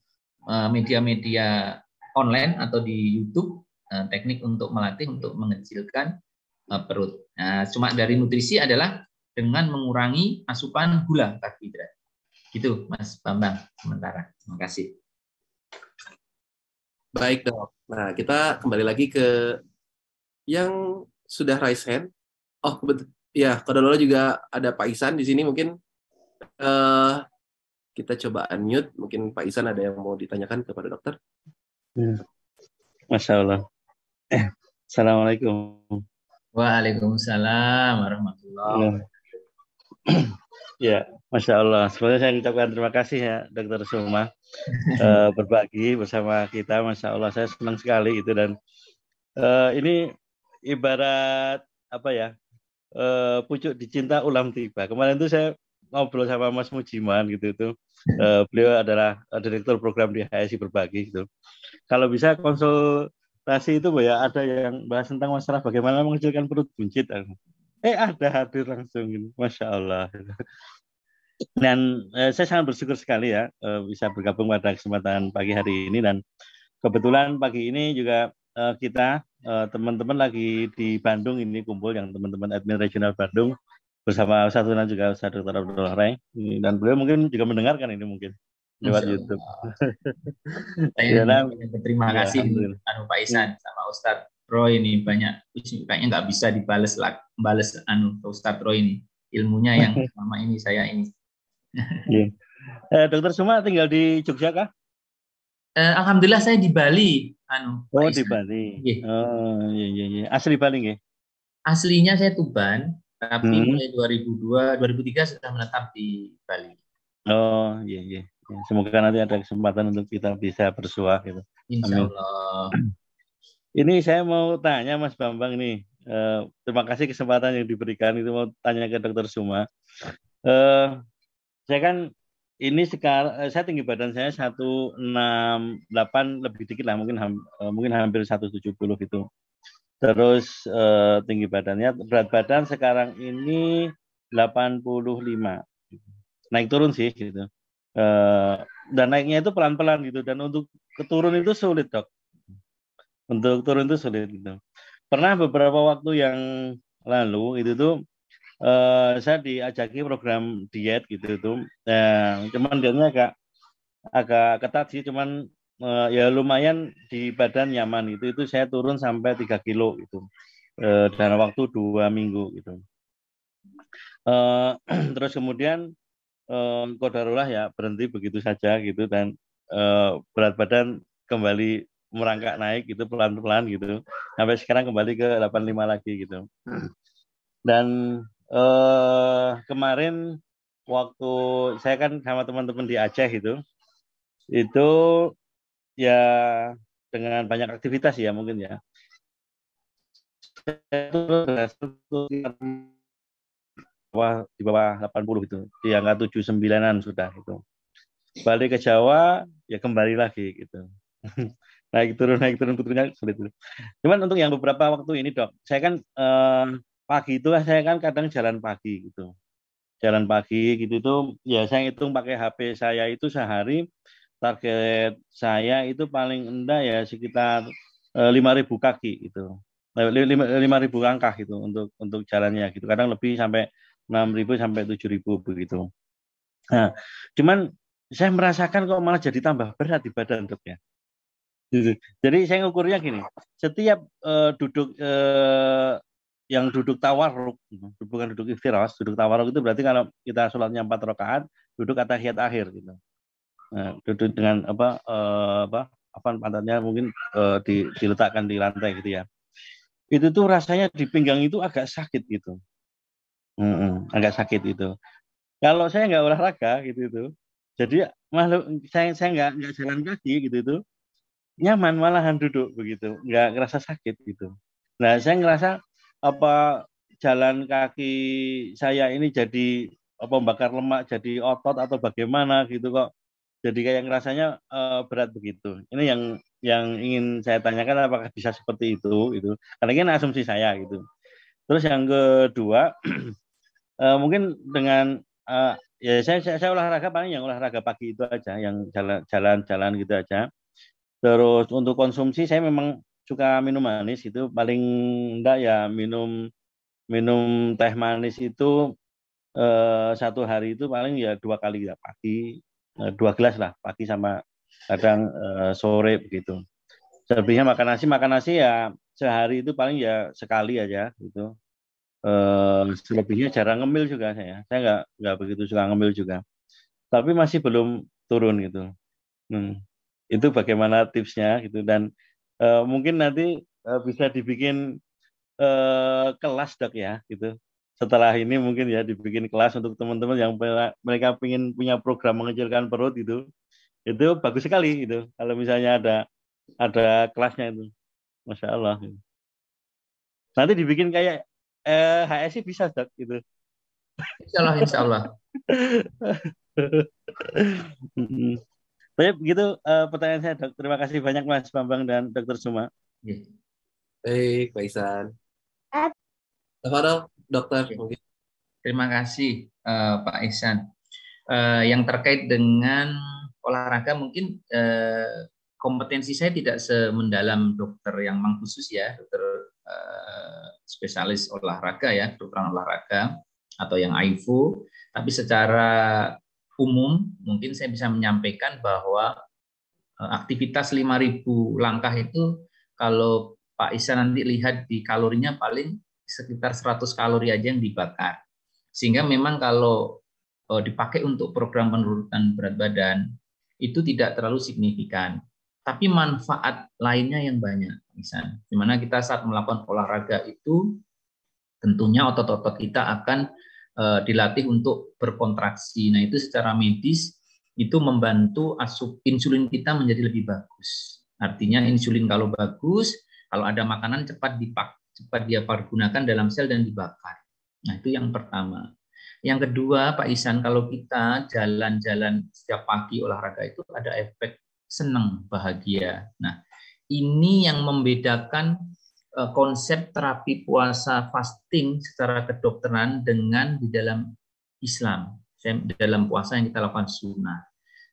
media-media online atau di YouTube teknik untuk melatih untuk mengecilkan perut. Nah, cuma dari nutrisi adalah dengan mengurangi asupan gula karbohidrat. Gitu, Mas Bambang. Sementara. Terima kasih. Baik dok. Nah, kita kembali lagi ke yang sudah raise hand. Oh, kebetulan. Ya, kebetulan juga ada Pak Isan di sini. Mungkin kita coba unmute. Mungkin Pak Isan ada yang mau ditanyakan kepada dokter. Ya. Masya Allah. Assalamualaikum. Waalaikumsalam warahmatullahi wabarakatuh. Ya, Masya Allah. Sebelumnya saya mengucapkan terima kasih ya Dokter Suma berbagi bersama kita. Masya Allah, saya senang sekali itu. Dan ini ibarat apa ya, pucuk dicinta ulam tiba. Kemarin itu saya ngobrol sama Mas Mujiman gitu itu. Beliau adalah direktur program di HSI Berbagi gitu. Kalau bisa konsultasi itu ya, ada yang bahas tentang masalah bagaimana mengecilkan perut buncit. Ada hadir langsung gitu. Masya Allah. Dan saya sangat bersyukur sekali ya bisa bergabung pada kesempatan pagi hari ini. Dan kebetulan pagi ini juga kita teman-teman lagi di Bandung ini kumpul, yang teman-teman admin regional Bandung bersama Ustaz Tunan juga Ustaz Dr. Abdullah Rai. Dan beliau mungkin juga mendengarkan ini mungkin. lewat YouTube. Saya Ya, berterima kasih Pak Ihsan sama Ustadz Roy ini banyak kayaknya nggak bisa dibales Ustadz Roy ini ilmunya yang selama ini saya ini. Dokter Suma tinggal di Jogja kah? Alhamdulillah saya di Bali. Oh di Bali. Oh iya. Asli Bali nggih? Aslinya saya Tuban, tapi mulai 2003 sudah menetap di Bali. Oh iya. Semoga nanti ada kesempatan untuk kita bisa bersuah gitu. Insya Allah. Ini saya mau tanya Mas Bambang nih. Terima kasih kesempatan yang diberikan. Itu mau tanya ke Dokter Suma. Saya kan ini sekarang saya tinggi badan saya 168 lebih dikit lah, mungkin hampir 170 gitu. Terus tinggi badannya, berat badan sekarang ini 85. Naik turun sih gitu. Dan naiknya itu pelan-pelan gitu, dan untuk keturun itu sulit, Dok. Untuk turun itu sulit gitu. Pernah beberapa waktu yang lalu itu tuh saya diajaki program diet gitu tuh. Cuman dietnya agak ketat sih, cuman ya lumayan di badan nyaman itu saya turun sampai 3 kilo gitu dalam waktu 2 minggu gitu. Terus kemudian qadarullah ya berhenti begitu saja gitu, dan berat badan kembali merangkak naik gitu pelan-pelan gitu sampai sekarang kembali ke 85 lagi gitu. Dan kemarin waktu saya kan sama teman-teman di Aceh itu ya dengan banyak aktivitas ya mungkin ya. Di bawah 80 gitu, di angka 79-an sudah itu. Balik ke Jawa ya kembali lagi gitu. naik turunnya sulit. Cuman untuk yang beberapa waktu ini Dok, saya kan pagi itu saya kan kadang jalan pagi gitu. Jalan pagi gitu tuh ya saya hitung pakai HP saya itu sehari target saya itu paling rendah ya sekitar 5.000 kaki gitu. 5.000 langkah gitu untuk jalannya gitu. Kadang lebih sampai 6.000 sampai 7.000 begitu. Nah, cuman saya merasakan kok malah jadi tambah berat di badan Dok ya. Jadi saya ngukurnya gini, setiap yang duduk tawarruk, bukan duduk iftirash, duduk tawarruk itu berarti kalau kita sholatnya 4 rakaat, duduk atahiyat akhir gitu. Nah, duduk dengan pantatnya mungkin diletakkan di lantai gitu ya. Itu tuh rasanya di pinggang itu agak sakit gitu. Agak sakit itu. Kalau saya nggak olahraga gitu itu, jadi malah saya nggak jalan kaki gitu itu, nyaman malahan duduk begitu, nggak ngerasa sakit gitu. Nah saya ngerasa apa jalan kaki saya ini jadi bakar lemak jadi otot atau bagaimana gitu kok, jadi kayak ngerasanya berat begitu. Ini yang ingin saya tanyakan, apakah bisa seperti itu, karena ini asumsi saya gitu. Terus yang kedua mungkin dengan ya saya olahraga paling yang olahraga pagi itu aja, yang jalan gitu aja. Terus untuk konsumsi saya memang suka minum manis, itu paling enggak ya minum teh manis itu satu hari itu paling ya 2 kali ya pagi, 2 gelas lah pagi sama kadang sore begitu. Selebihnya makan nasi ya sehari itu paling ya sekali aja gitu. Selebihnya jarang ngemil juga saya nggak begitu suka ngemil juga, tapi masih belum turun gitu. Itu bagaimana tipsnya gitu, dan mungkin nanti bisa dibikin kelas Dok ya gitu. Setelah ini mungkin ya dibikin kelas untuk teman-teman yang mereka ingin punya program mengecilkan perut itu bagus sekali gitu. Kalau misalnya ada kelasnya itu, Masya Allah. Nanti dibikin kayak HSI bisa Dok gitu. Insya Allah. Baik, begitu pertanyaan saya Dok. Terima kasih banyak Mas Bambang dan Dokter Suma. Baik, Pak Ihsan. Dokter mungkin. Terima kasih Pak Ihsan. Yang terkait dengan olahraga mungkin kompetensi saya tidak semendalam dokter yang mengkhusus ya, dokter spesialis olahraga ya, dokter olahraga atau yang AIFU, tapi secara umum mungkin saya bisa menyampaikan bahwa aktivitas 5.000 langkah itu kalau Pak Isa nanti lihat di kalorinya paling sekitar 100 kalori aja yang dibakar. Sehingga memang kalau dipakai untuk program penurunan berat badan itu tidak terlalu signifikan. Tapi manfaat lainnya yang banyak. Misalnya, dimana kita saat melakukan olahraga itu tentunya otot-otot kita akan dilatih untuk berkontraksi. Nah, itu secara medis itu membantu insulin kita menjadi lebih bagus. Artinya insulin kalau bagus, kalau ada makanan cepat dia pergunakan dalam sel dan dibakar. Nah, itu yang pertama. Yang kedua, Pak Ihsan, kalau kita jalan-jalan setiap pagi olahraga itu ada efek senang, bahagia. Nah, ini yang membedakan konsep terapi puasa fasting secara kedokteran dengan di dalam Islam. Di dalam puasa yang kita lakukan sunnah.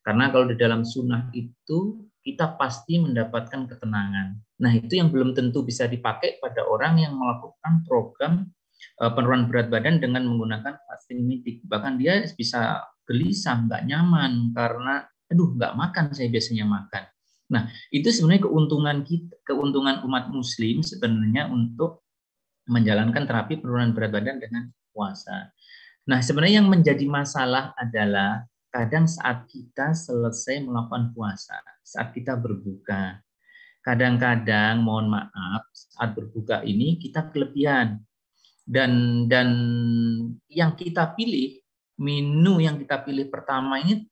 Karena kalau di dalam sunnah itu kita pasti mendapatkan ketenangan. Nah, itu yang belum tentu bisa dipakai pada orang yang melakukan program penurunan berat badan dengan menggunakan fasting mitik. Bahkan dia bisa gelisah, nggak nyaman karena nggak makan saya biasanya makan. Nah, itu sebenarnya keuntungan umat muslim sebenarnya untuk menjalankan terapi penurunan berat badan dengan puasa. Nah, sebenarnya yang menjadi masalah adalah kadang saat kita selesai melakukan puasa, saat kita berbuka, kadang-kadang mohon maaf saat berbuka ini kita kelebihan dan yang kita pilih, menu yang kita pilih pertama ini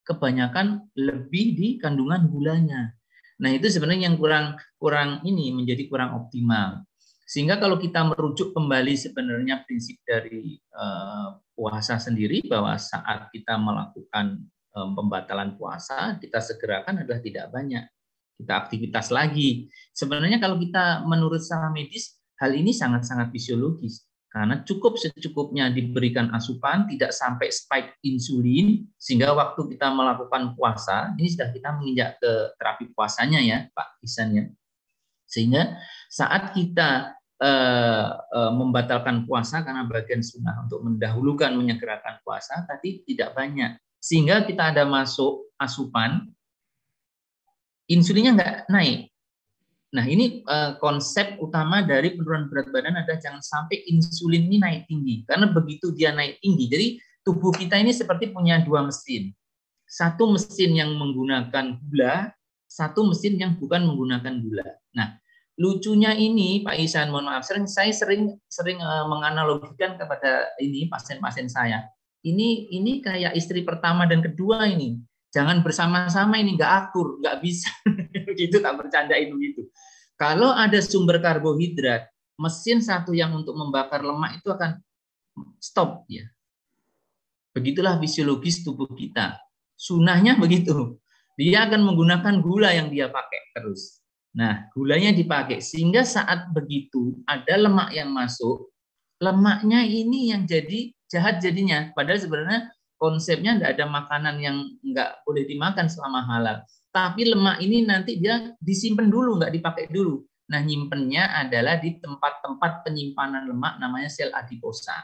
kebanyakan lebih di kandungan gulanya. Nah, itu sebenarnya yang menjadi kurang optimal. Sehingga kalau kita merujuk kembali sebenarnya prinsip dari puasa sendiri bahwa saat kita melakukan pembatalan puasa, kita segerakan adalah tidak banyak. Kita aktivitas lagi. Sebenarnya kalau kita menurut secara medis, hal ini sangat-sangat fisiologis. Karena cukup secukupnya diberikan asupan, tidak sampai spike insulin, sehingga waktu kita melakukan puasa, ini sudah kita menginjak ke terapi puasanya ya Pak Ihsan ya. Sehingga saat kita membatalkan puasa karena bagian sunnah untuk mendahulukan menyegerakan puasa, tadi tidak banyak. Sehingga kita ada masuk asupan, insulinnya nggak naik. Nah, ini konsep utama dari penurunan berat badan adalah jangan sampai insulin ini naik tinggi. Karena begitu dia naik tinggi, jadi tubuh kita ini seperti punya dua mesin. Satu mesin yang menggunakan gula, satu mesin yang bukan menggunakan gula. Nah, lucunya ini Pak Ihsan, mohon maaf, saya sering menganalogikan kepada ini pasien-pasien saya. Ini kayak istri pertama dan kedua ini. Jangan bersama-sama ini, nggak akur, nggak bisa. Begitu, tak bercandain begitu. Kalau ada sumber karbohidrat, mesin satu yang untuk membakar lemak itu akan stop ya. Begitulah fisiologis tubuh kita. Sunnahnya begitu. Dia akan menggunakan gula yang dia pakai terus. Nah, gulanya dipakai sehingga saat begitu ada lemak yang masuk, lemaknya ini yang jadi jahat jadinya. Padahal sebenarnya konsepnya tidak ada makanan yang nggak boleh dimakan selama halal. Tapi lemak ini nanti dia disimpan dulu, nggak dipakai dulu. Nah, nyimpennya adalah di tempat-tempat penyimpanan lemak namanya sel adiposa.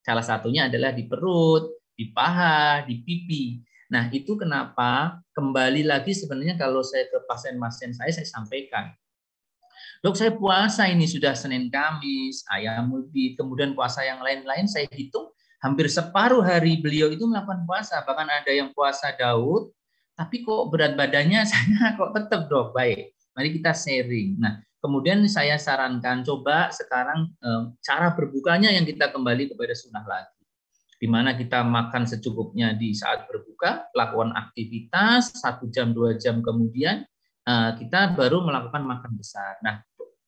Salah satunya adalah di perut, di paha, di pipi. Nah, itu kenapa kembali lagi sebenarnya kalau saya ke pasien-pasien saya sampaikan. Dok, saya puasa ini sudah Senin Kamis, ayam multi, kemudian puasa yang lain-lain saya hitung hampir separuh hari beliau itu melakukan puasa. Bahkan ada yang puasa Daud, tapi kok berat badannya saya kok tetap dok baik. Mari kita sharing. Nah, kemudian saya sarankan coba sekarang cara berbukanya yang kita kembali kepada sunnah lagi. Di mana kita makan secukupnya di saat berbuka, lakukan aktivitas 1 jam 2 jam kemudian kita baru melakukan makan besar. Nah,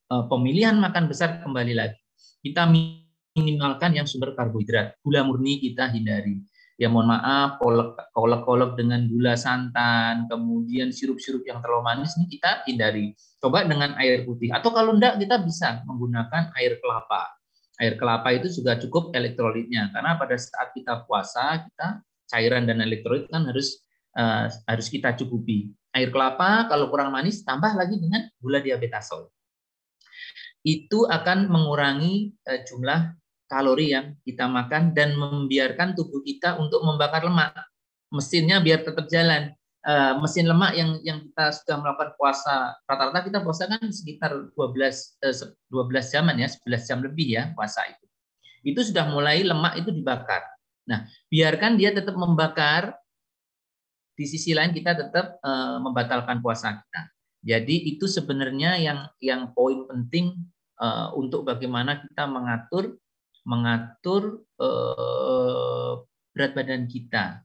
pemilihan makan besar kembali lagi. Kita minimalkan yang sumber karbohidrat, gula murni kita hindari. Ya mohon maaf, kolak-kolak dengan gula santan, kemudian sirup-sirup yang terlalu manis ini kita hindari. Coba dengan air putih. Atau kalau enggak kita bisa menggunakan air kelapa. Air kelapa itu juga cukup elektrolitnya, karena pada saat kita puasa, kita cairan dan elektrolit kan harus kita cukupi. Air kelapa kalau kurang manis, tambah lagi dengan gula diabetasol. Itu akan mengurangi jumlah kalori yang kita makan dan membiarkan tubuh kita untuk membakar lemak. mesinnya biar tetap jalan. Mesin lemak yang kita sudah melakukan puasa, rata-rata kita puasa kan sekitar 12 jaman ya, 11 jam lebih ya puasa itu. Itu sudah mulai lemak itu dibakar. Nah, biarkan dia tetap membakar, di sisi lain kita tetap membatalkan puasa kita. Jadi itu sebenarnya yang poin penting untuk bagaimana kita mengatur berat badan kita.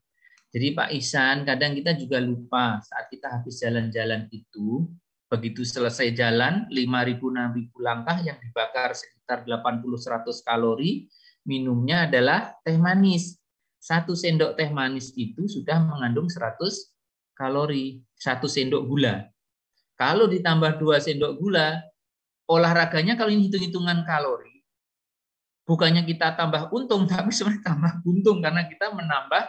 Jadi Pak Ihsan, kadang kita juga lupa saat kita habis jalan-jalan itu, begitu selesai jalan 5.000-6.000 langkah yang dibakar sekitar 80-100 kalori, minumnya adalah teh manis. 1 sendok teh manis itu sudah mengandung 100 kalori, 1 sendok gula. Kalau ditambah 2 sendok gula, olahraganya kalau ini hitung-hitungan kalori, bukannya kita tambah untung, tapi sebenarnya tambah buntung karena kita menambah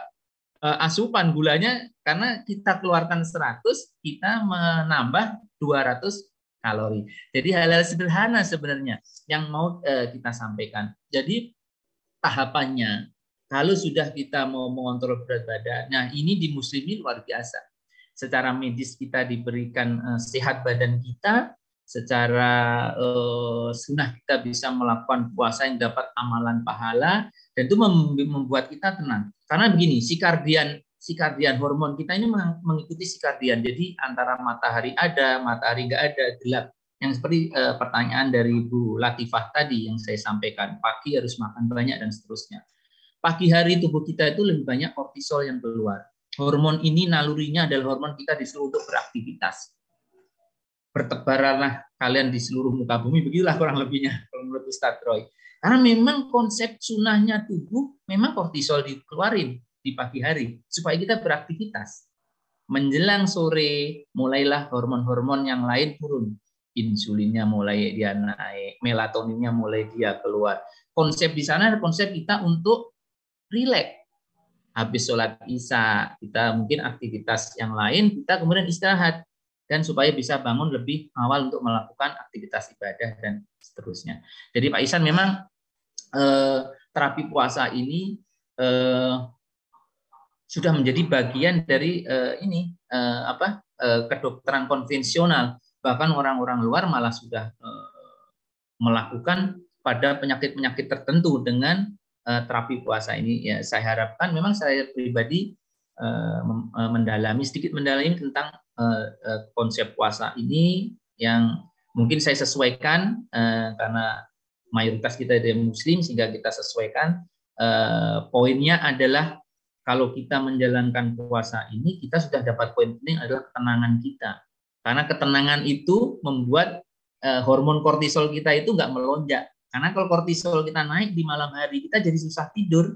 asupan gulanya, karena kita keluarkan 100, kita menambah 200 kalori. Jadi hal-hal sederhana sebenarnya yang mau kita sampaikan. Jadi tahapannya, kalau sudah kita mau mengontrol berat badan, nah ini di muslimin luar biasa. Secara medis kita diberikan sehat badan kita, secara sunnah kita bisa melakukan puasa yang dapat amalan pahala, dan itu membuat kita tenang. Karena begini, sikardian hormon kita ini mengikuti sikardian. Jadi antara matahari ada, matahari nggak ada, gelap. Yang seperti pertanyaan dari Bu Latifah tadi yang saya sampaikan, pagi harus makan banyak dan seterusnya. Pagi hari tubuh kita itu lebih banyak kortisol yang keluar. Hormon ini nalurinya adalah hormon kita disuruh untuk beraktivitas. Bertebaranlah kalian di seluruh muka bumi, begitulah kurang lebihnya kalau menurut Ustadz Roy. Karena memang konsep sunnahnya tubuh memang kortisol dikeluarin di pagi hari supaya kita beraktivitas. Menjelang sore mulailah hormon-hormon yang lain turun. Insulinnya mulai dia naik, melatoninnya mulai dia keluar. Konsep di sana ada konsep kita untuk rileks. Habis sholat isya, kita mungkin aktivitas yang lain, kita kemudian istirahat. Dan supaya bisa bangun lebih awal untuk melakukan aktivitas ibadah dan seterusnya. Jadi Pak Ihsan, memang terapi puasa ini sudah menjadi bagian dari kedokteran konvensional. Bahkan orang-orang luar malah sudah melakukan pada penyakit-penyakit tertentu dengan terapi puasa ini. Ya, saya harapkan, memang saya pribadi mendalami tentang konsep puasa ini yang mungkin saya sesuaikan karena mayoritas kita dari muslim, sehingga kita sesuaikan. Poinnya adalah kalau kita menjalankan puasa ini, kita sudah dapat poin penting adalah ketenangan kita, karena ketenangan itu membuat hormon kortisol kita itu nggak melonjak. Karena kalau kortisol kita naik di malam hari, kita jadi susah tidur.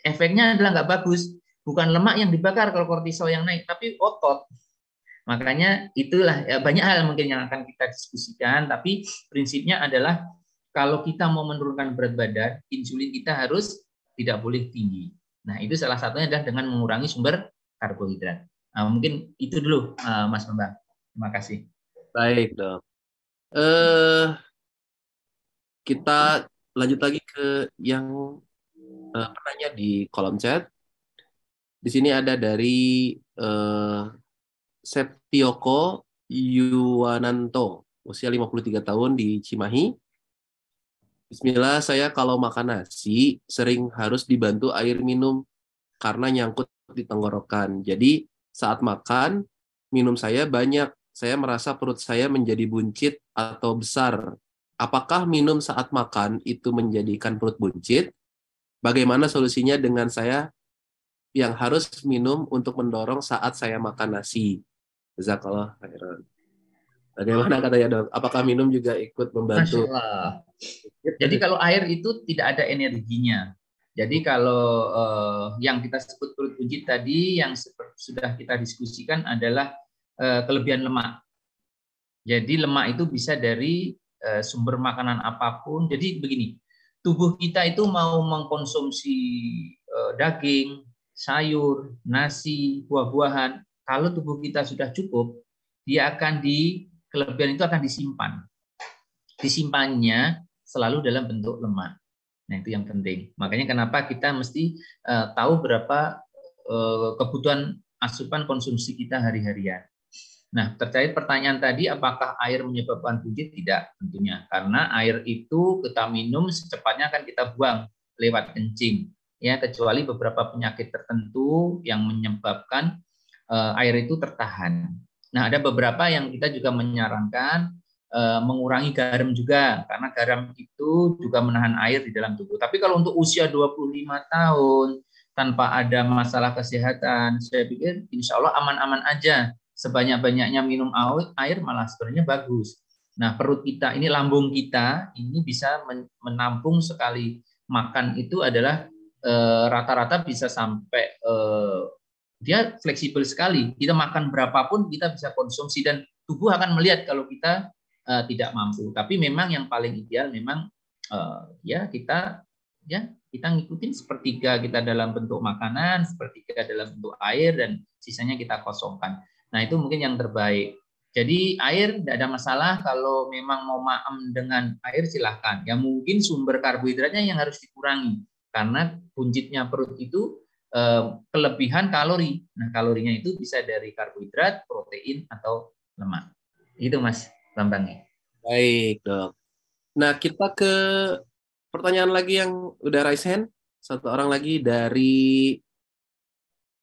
Efeknya adalah nggak bagus. Bukan lemak yang dibakar kalau kortisol yang naik, tapi otot. Makanya itulah ya, banyak hal mungkin yang akan kita diskusikan, tapi prinsipnya adalah kalau kita mau menurunkan berat badan, insulin kita harus tidak boleh tinggi. Nah, itu salah satunya adalah dengan mengurangi sumber karbohidrat. Nah, mungkin itu dulu, Mas Bambang. Terima kasih. Baik, Dok. Kita lanjut lagi ke yang penanya di kolom chat. Di sini ada dari Septioko Yuwananto, usia 53 tahun di Cimahi. Bismillah, saya kalau makan nasi sering harus dibantu air minum karena nyangkut di tenggorokan. Jadi saat makan, minum saya banyak. Saya merasa perut saya menjadi buncit atau besar. Apakah minum saat makan itu menjadikan perut buncit? Bagaimana solusinya dengan saya yang harus minum untuk mendorong saat saya makan nasi? Jazakallah khairan. Bagaimana katanya, Dok? Apakah minum juga ikut membantu? Masya Allah. Jadi kalau air itu tidak ada energinya. Jadi kalau yang kita sebut perut buncit tadi, yang sudah kita diskusikan adalah kelebihan lemak. Jadi lemak itu bisa dari sumber makanan apapun. Jadi begini, tubuh kita itu mau mengkonsumsi daging, sayur, nasi, buah-buahan. Kalau tubuh kita sudah cukup, dia akan kelebihan itu akan disimpan. Disimpannya selalu dalam bentuk lemak. Nah, itu yang penting. Makanya kenapa kita mesti tahu berapa kebutuhan asupan konsumsi kita hari-harian. Nah, terkait pertanyaan tadi, apakah air menyebabkan buncit? Tidak, tentunya. Karena air itu kita minum secepatnya akan kita buang lewat kencing. Ya, kecuali beberapa penyakit tertentu yang menyebabkan air itu tertahan. Nah, ada beberapa yang kita juga menyarankan mengurangi garam juga, karena garam itu juga menahan air di dalam tubuh. Tapi kalau untuk usia 25 tahun, tanpa ada masalah kesehatan, saya pikir insya Allah aman-aman aja. Sebanyak-banyaknya minum air malah sebenarnya bagus. Nah, perut kita ini, lambung kita ini bisa menampung sekali makan itu adalah rata-rata bisa sampai dia fleksibel sekali. Kita makan berapapun kita bisa konsumsi dan tubuh akan melihat kalau kita tidak mampu. Tapi memang yang paling ideal memang ya kita ngikutin sepertiga kita dalam bentuk makanan, sepertiga dalam bentuk air, dan sisanya kita kosongkan. Nah, itu mungkin yang terbaik. Jadi air tidak ada masalah, kalau memang mau maem dengan air silahkan. Ya mungkin sumber karbohidratnya yang harus dikurangi, karena buncitnya perut itu kelebihan kalori. Nah, kalorinya itu bisa dari karbohidrat, protein, atau lemak. Itu Mas Bambang. Baik, Dok. Nah, kita ke pertanyaan lagi yang udah raise hand. Satu orang lagi dari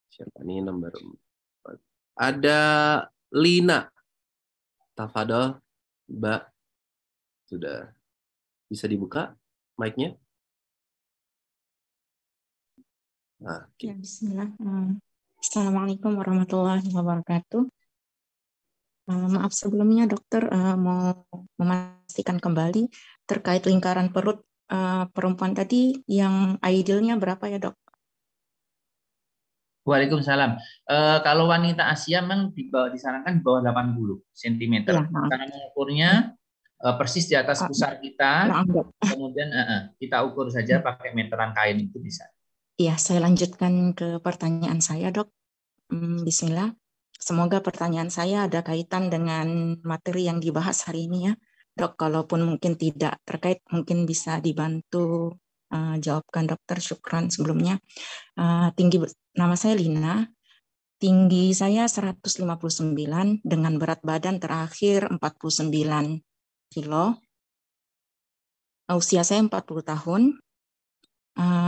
siapa nih nomor 4. Ada Lina. Tafadol, Mbak. Sudah bisa dibuka mic-nya? Nah, ya, bismillah. Assalamualaikum warahmatullahi wabarakatuh. Maaf sebelumnya dokter, mau memastikan kembali terkait lingkaran perut perempuan tadi, yang idealnya berapa ya dok? Waalaikumsalam. Kalau wanita Asia memang disarankan di bawah 80 cm. Ya, karena mengukurnya persis di atas pusar kita. Kemudian kita ukur saja pakai meteran kain, itu bisa. Iya, saya lanjutkan ke pertanyaan saya, dok. Bismillah. Semoga pertanyaan saya ada kaitan dengan materi yang dibahas hari ini ya, dok. Kalaupun mungkin tidak terkait, mungkin bisa dibantu jawabkan dokter. Syukran sebelumnya. Nama saya Lina. Tinggi saya 159 dengan berat badan terakhir 49 kilo. Usia saya 40 tahun.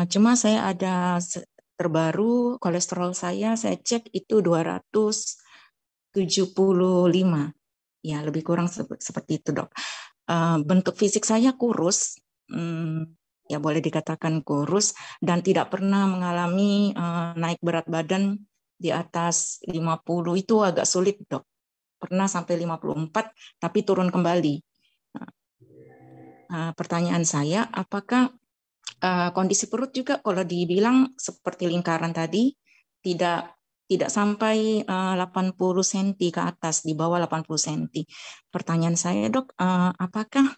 Cuma saya ada terbaru, kolesterol saya cek itu 275. Ya, lebih kurang seperti itu, dok. Bentuk fisik saya kurus, ya boleh dikatakan kurus, dan tidak pernah mengalami naik berat badan di atas 50. Itu agak sulit, dok. Pernah sampai 54, tapi turun kembali. Pertanyaan saya, apakah kondisi perut juga kalau dibilang seperti lingkaran tadi tidak sampai 80 cm ke atas, di bawah 80 cm. Pertanyaan saya, dok, apakah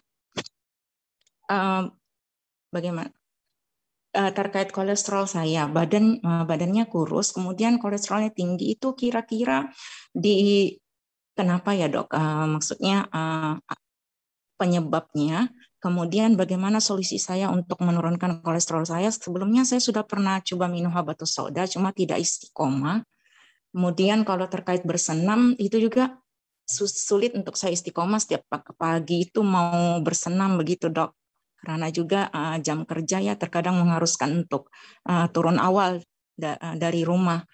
bagaimana terkait kolesterol saya, badannya kurus, kemudian kolesterolnya tinggi, itu kira-kira kenapa ya dok? Maksudnya penyebabnya. Kemudian bagaimana solusi saya untuk menurunkan kolesterol saya? Sebelumnya saya sudah pernah coba minum habatus sauda, cuma tidak istiqomah. Kemudian kalau terkait bersenam, itu juga sulit untuk saya istiqomah setiap pagi itu mau bersenam begitu, dok. Karena juga jam kerja ya terkadang mengharuskan untuk turun awal dari rumah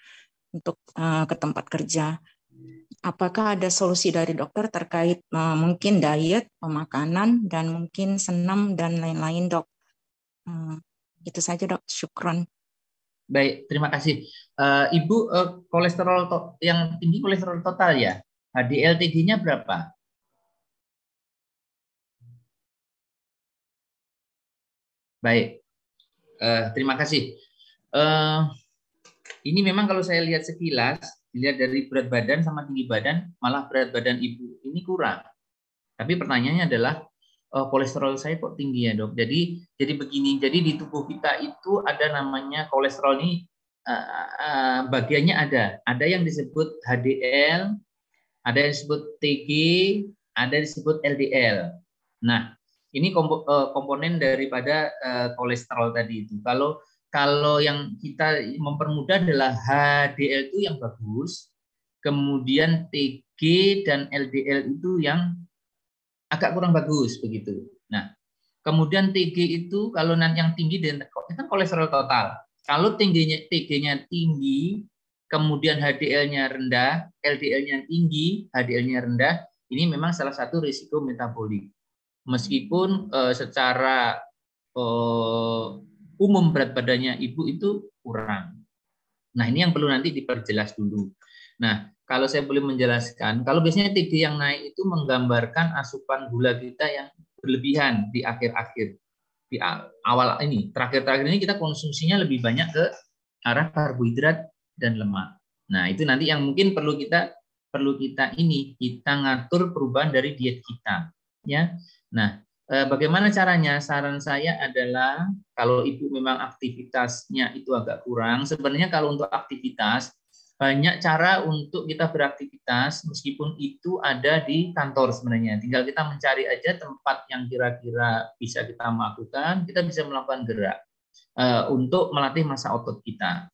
untuk ke tempat kerja. Apakah ada solusi dari dokter terkait mungkin diet, pemakanan, dan mungkin senam dan lain-lain, dok? Itu saja, dok. Syukron. Baik, terima kasih. Ibu, kolesterol yang tinggi kolesterol total ya? HDL-TG-nya berapa? Baik, terima kasih. Ini memang kalau saya lihat sekilas, dilihat dari berat badan sama tinggi badan, malah berat badan ibu ini kurang. Tapi pertanyaannya adalah kolesterol saya kok tinggi ya, dok? Jadi begini, jadi di tubuh kita itu ada namanya kolesterol ini, bagiannya ada yang disebut HDL, ada yang disebut TG, ada yang disebut LDL. Nah, ini komponen daripada kolesterol tadi itu. Kalau kalau yang kita mempermudah adalah HDL itu yang bagus, kemudian TG dan LDL itu yang agak kurang bagus begitu. Nah, kemudian TG itu kalau yang tinggi dan kan kolesterol total. Kalau TG-nya tinggi, kemudian HDL-nya rendah, LDL-nya tinggi, HDL-nya rendah, ini memang salah satu risiko metabolik. Meskipun secara umum berat badannya ibu itu kurang. Nah, ini yang perlu nanti diperjelas dulu. Nah, kalau saya boleh menjelaskan, kalau biasanya TG yang naik itu menggambarkan asupan gula kita yang berlebihan di akhir-akhir. Di awal ini, terakhir-terakhir ini kita konsumsinya lebih banyak ke arah karbohidrat dan lemak. Nah, itu nanti yang mungkin perlu kita ngatur perubahan dari diet kita, ya. Nah, bagaimana caranya? Saran saya adalah kalau ibu memang aktivitasnya itu agak kurang, sebenarnya kalau untuk aktivitas banyak cara untuk kita beraktivitas meskipun itu ada di kantor sebenarnya. Tinggal kita mencari aja tempat yang kira-kira bisa kita lakukan, kita bisa melakukan gerak untuk melatih massa otot kita.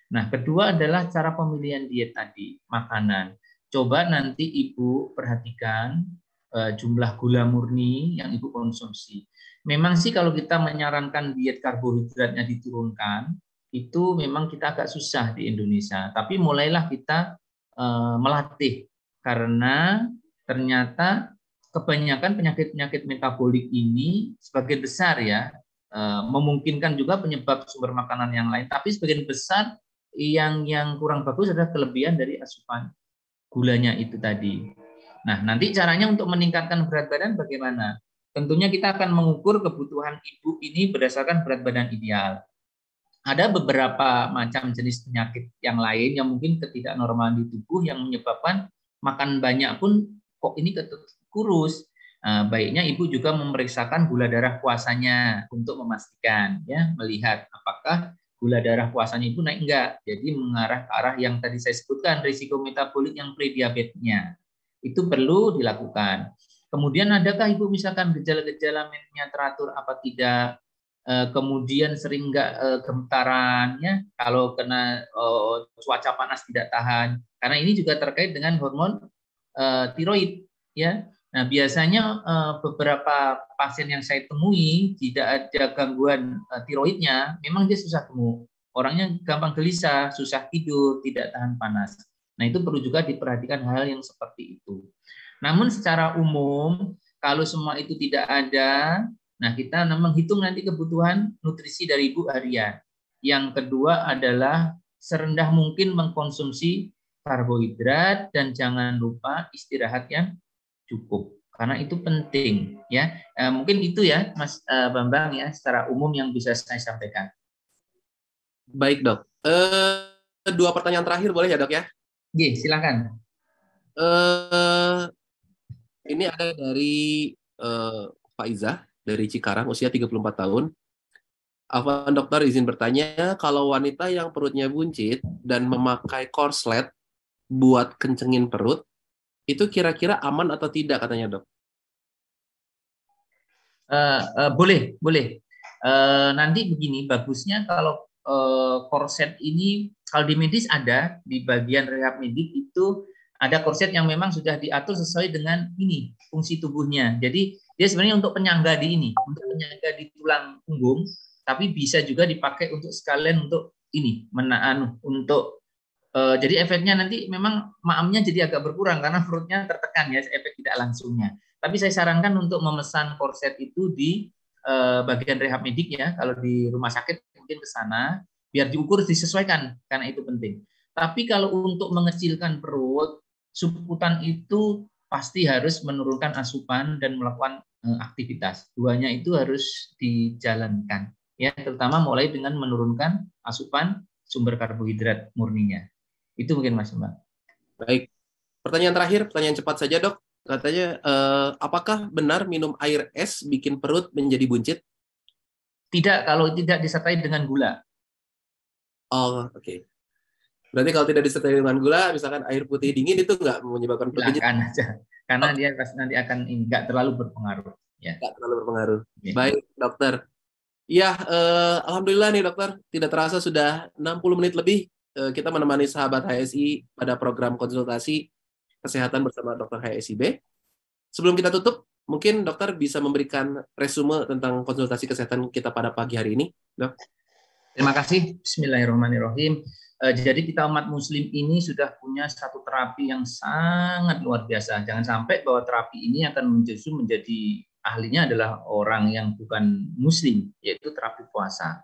Nah, kedua adalah cara pemilihan diet tadi, makanan. Coba nanti ibu perhatikan jumlah gula murni yang ibu konsumsi. Memang sih kalau kita menyarankan diet karbohidratnya diturunkan, itu memang kita agak susah di Indonesia. Tapi mulailah kita melatih karena ternyata kebanyakan penyakit-penyakit metabolik ini sebagian besar ya memungkinkan juga penyebab sumber makanan yang lain. Tapi sebagian besar yang kurang bagus adalah kelebihan dari asupan gulanya itu tadi. Nah, nanti caranya untuk meningkatkan berat badan bagaimana? Tentunya kita akan mengukur kebutuhan ibu ini berdasarkan berat badan ideal. Ada beberapa macam jenis penyakit yang lain yang mungkin ketidaknormalan di tubuh yang menyebabkan makan banyak pun kok ini kurus. Baiknya ibu juga memeriksakan gula darah puasanya untuk memastikan, ya, melihat apakah gula darah puasanya ibu naik enggak. Jadi mengarah ke arah yang tadi saya sebutkan, risiko metabolik yang prediabetesnya. Itu perlu dilakukan. Kemudian adakah ibu misalkan gejala-gejala mennya teratur apa tidak? Kemudian sering nggak gemetaran, ya, kalau kena cuaca panas tidak tahan, karena ini juga terkait dengan hormon tiroid, ya. Nah, biasanya beberapa pasien yang saya temui tidak ada gangguan tiroidnya, memang dia susah gemuk, orangnya gampang gelisah, susah tidur, tidak tahan panas. Nah, itu perlu juga diperhatikan hal yang seperti itu. Namun secara umum kalau semua itu tidak ada, nah, kita menghitung nanti kebutuhan nutrisi dari ibu harian. Yang kedua adalah serendah mungkin mengkonsumsi karbohidrat dan jangan lupa istirahat yang cukup. Karena itu penting, ya. Mungkin itu ya, Mas Bambang, ya, secara umum yang bisa saya sampaikan. Baik, Dok. Dua pertanyaan terakhir boleh ya, Dok, ya? Oke, silakan. Ini ada dari Faizah dari Cikarang, usia 34 tahun. Afwan dokter izin bertanya, kalau wanita yang perutnya buncit dan memakai korslet buat kencengin perut, itu kira-kira aman atau tidak katanya, Dok? Boleh. Nanti begini, bagusnya kalau korset ini, kalau di medis ada, di bagian rehab medik itu ada korset yang memang sudah diatur sesuai dengan ini, fungsi tubuhnya. Jadi dia sebenarnya untuk penyangga di ini, untuk penyangga di tulang punggung, tapi bisa juga dipakai untuk sekalian untuk ini, jadi efeknya nanti memang maamnya jadi agak berkurang karena perutnya tertekan, ya, efek tidak langsungnya. Tapi saya sarankan untuk memesan korset itu di bagian rehab medik, ya, kalau di rumah sakit mungkin ke sana biar diukur disesuaikan karena itu penting. Tapi kalau untuk mengecilkan perut, subkutan itu pasti harus menurunkan asupan dan melakukan aktivitas. Duanya itu harus dijalankan, ya, terutama mulai dengan menurunkan asupan sumber karbohidrat murninya. Itu mungkin Mas Mbak. Baik. Pertanyaan terakhir, pertanyaan cepat saja, Dok. Katanya, apakah benar minum air es bikin perut menjadi buncit? Tidak, kalau tidak disertai dengan gula. Oh, oke. Okay. Berarti kalau tidak disertai dengan gula, misalkan air putih dingin itu nggak menyebabkan perut buncit? Silakan aja. Karena dia nanti akan nggak terlalu berpengaruh. Ya. Nggak terlalu berpengaruh. Ya. Baik, dokter. Ya, alhamdulillah nih dokter, tidak terasa sudah 60 menit lebih kita menemani sahabat HSI pada program konsultasi kesehatan bersama Dr. HSIB. Sebelum kita tutup, mungkin dokter bisa memberikan resume tentang konsultasi kesehatan kita pada pagi hari ini, dok. Terima kasih. Bismillahirrahmanirrahim. Jadi kita umat muslim ini sudah punya satu terapi yang sangat luar biasa. Jangan sampai bahwa terapi ini akan justru menjadi ahlinya adalah orang yang bukan muslim, yaitu terapi puasa.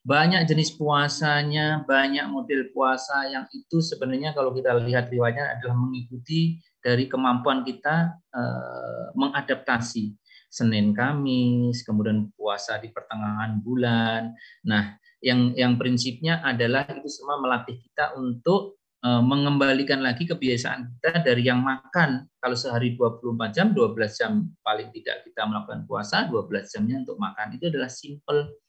Banyak jenis puasanya, banyak model puasa yang itu sebenarnya kalau kita lihat riwayatnya adalah mengikuti dari kemampuan kita mengadaptasi. Senin, Kamis, kemudian puasa di pertengahan bulan. Nah, yang prinsipnya adalah itu semua melatih kita untuk mengembalikan lagi kebiasaan kita dari yang makan. Kalau sehari 24 jam, 12 jam paling tidak kita melakukan puasa, 12 jamnya untuk makan. Itu adalah simple,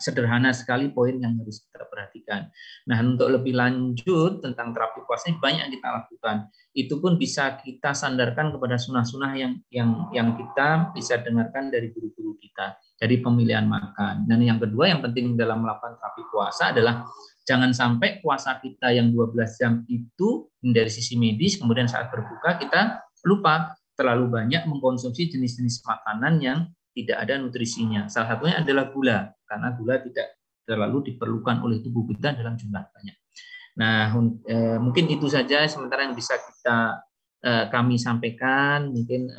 sederhana sekali poin yang harus kita perhatikan. Nah, untuk lebih lanjut tentang terapi puasa ini banyak yang kita lakukan. Itu pun bisa kita sandarkan kepada sunnah-sunnah yang kita bisa dengarkan dari guru-guru kita. Jadi pemilihan makan. Dan yang kedua yang penting dalam melakukan terapi puasa adalah jangan sampai puasa kita yang 12 jam itu dari sisi medis, kemudian saat berbuka kita lupa terlalu banyak mengkonsumsi jenis-jenis makanan yang tidak ada nutrisinya. Salah satunya adalah gula, karena gula tidak terlalu diperlukan oleh tubuh kita dalam jumlah banyak. Nah, mungkin itu saja sementara yang bisa kami sampaikan. Mungkin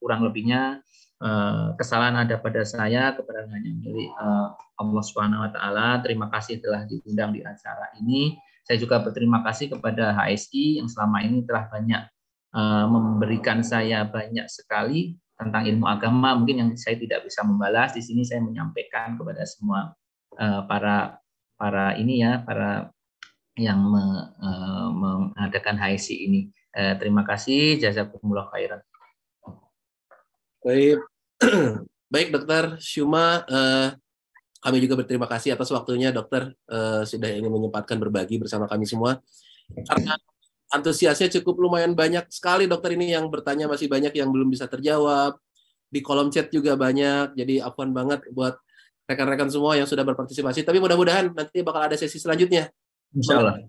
kurang lebihnya kesalahan ada pada saya, kepada hanya milik Allah Subhanahu wa taala. Terima kasih telah diundang di acara ini. Saya juga berterima kasih kepada HSI yang selama ini telah banyak memberikan saya banyak sekali tentang ilmu agama. Mungkin yang saya tidak bisa membalas di sini saya menyampaikan kepada semua para yang mengadakan HSI ini. Terima kasih, jazakumullah khairan. Baik, baik dokter Syuma, kami juga berterima kasih atas waktunya dokter sudah ingin menyempatkan berbagi bersama kami semua. Karena antusiasnya cukup lumayan banyak sekali dokter ini, yang bertanya masih banyak yang belum bisa terjawab. Di kolom chat juga banyak, jadi afwan banget buat rekan-rekan semua yang sudah berpartisipasi. Tapi mudah-mudahan nanti bakal ada sesi selanjutnya. Insya Allah.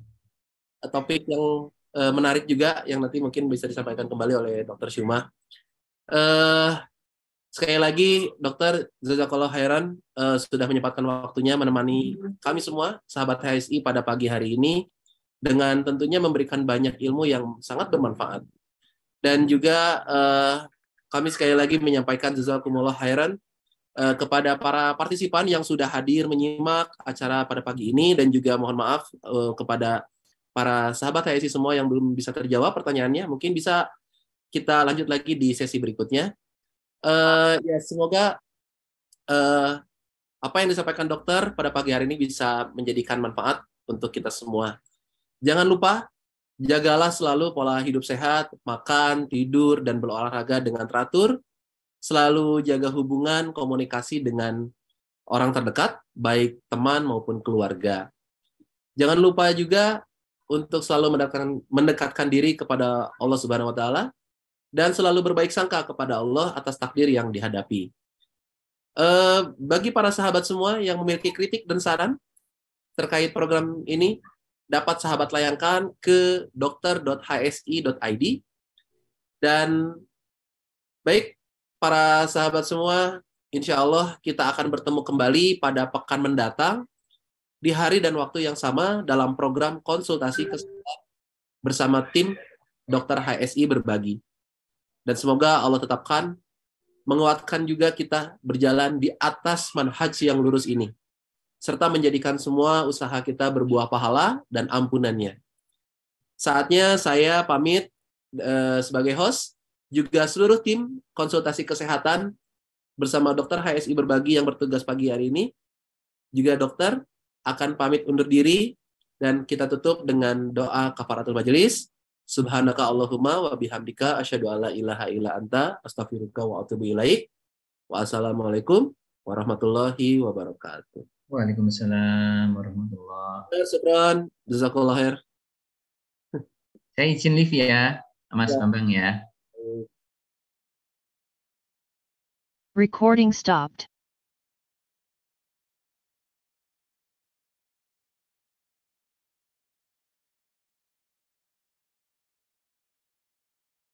Topik yang menarik juga yang nanti mungkin bisa disampaikan kembali oleh Dr. Syuma. Sekali lagi dokter, jazakallah khairan sudah menyempatkan waktunya menemani kami semua sahabat HSI pada pagi hari ini dengan tentunya memberikan banyak ilmu yang sangat bermanfaat. Dan juga kami sekali lagi menyampaikan jazakumullah khairan kepada para partisipan yang sudah hadir menyimak acara pada pagi ini, dan juga mohon maaf kepada para sahabat HSI semua yang belum bisa terjawab pertanyaannya. Mungkin bisa kita lanjut lagi di sesi berikutnya. Ya, semoga apa yang disampaikan dokter pada pagi hari ini bisa menjadikan manfaat untuk kita semua. Jangan lupa, jagalah selalu pola hidup sehat, makan, tidur, dan berolahraga dengan teratur. Selalu jaga hubungan komunikasi dengan orang terdekat, baik teman maupun keluarga. Jangan lupa juga untuk selalu mendekatkan diri kepada Allah Subhanahu wa taala dan selalu berbaik sangka kepada Allah atas takdir yang dihadapi. Bagi para sahabat semua yang memiliki kritik dan saran terkait program ini, dapat sahabat layangkan ke dokter.hsi.id. Dan baik, para sahabat semua, insya Allah kita akan bertemu kembali pada pekan mendatang di hari dan waktu yang sama dalam program konsultasi kesehatan bersama tim Dr. HSI Berbagi. Dan semoga Allah tetapkan menguatkan juga kita berjalan di atas manhaj yang lurus ini, serta menjadikan semua usaha kita berbuah pahala dan ampunannya. Saatnya saya pamit sebagai host, juga seluruh tim konsultasi kesehatan bersama Dr. HSI Berbagi yang bertugas pagi hari ini. Juga dokter akan pamit undur diri, dan kita tutup dengan doa kafaratul majelis. Subhanaka Allahumma wa bihamdika asyhadu alla ilaha illa anta astaghfiruka wa atubu ilaik. Wassalamualaikum warahmatullahi wabarakatuh. Waalaikumsalam warahmatullahi wabarakatuh. Syukran, jazakallah khair. Saya izin live ya, Mas Bambang ya. Recording stopped.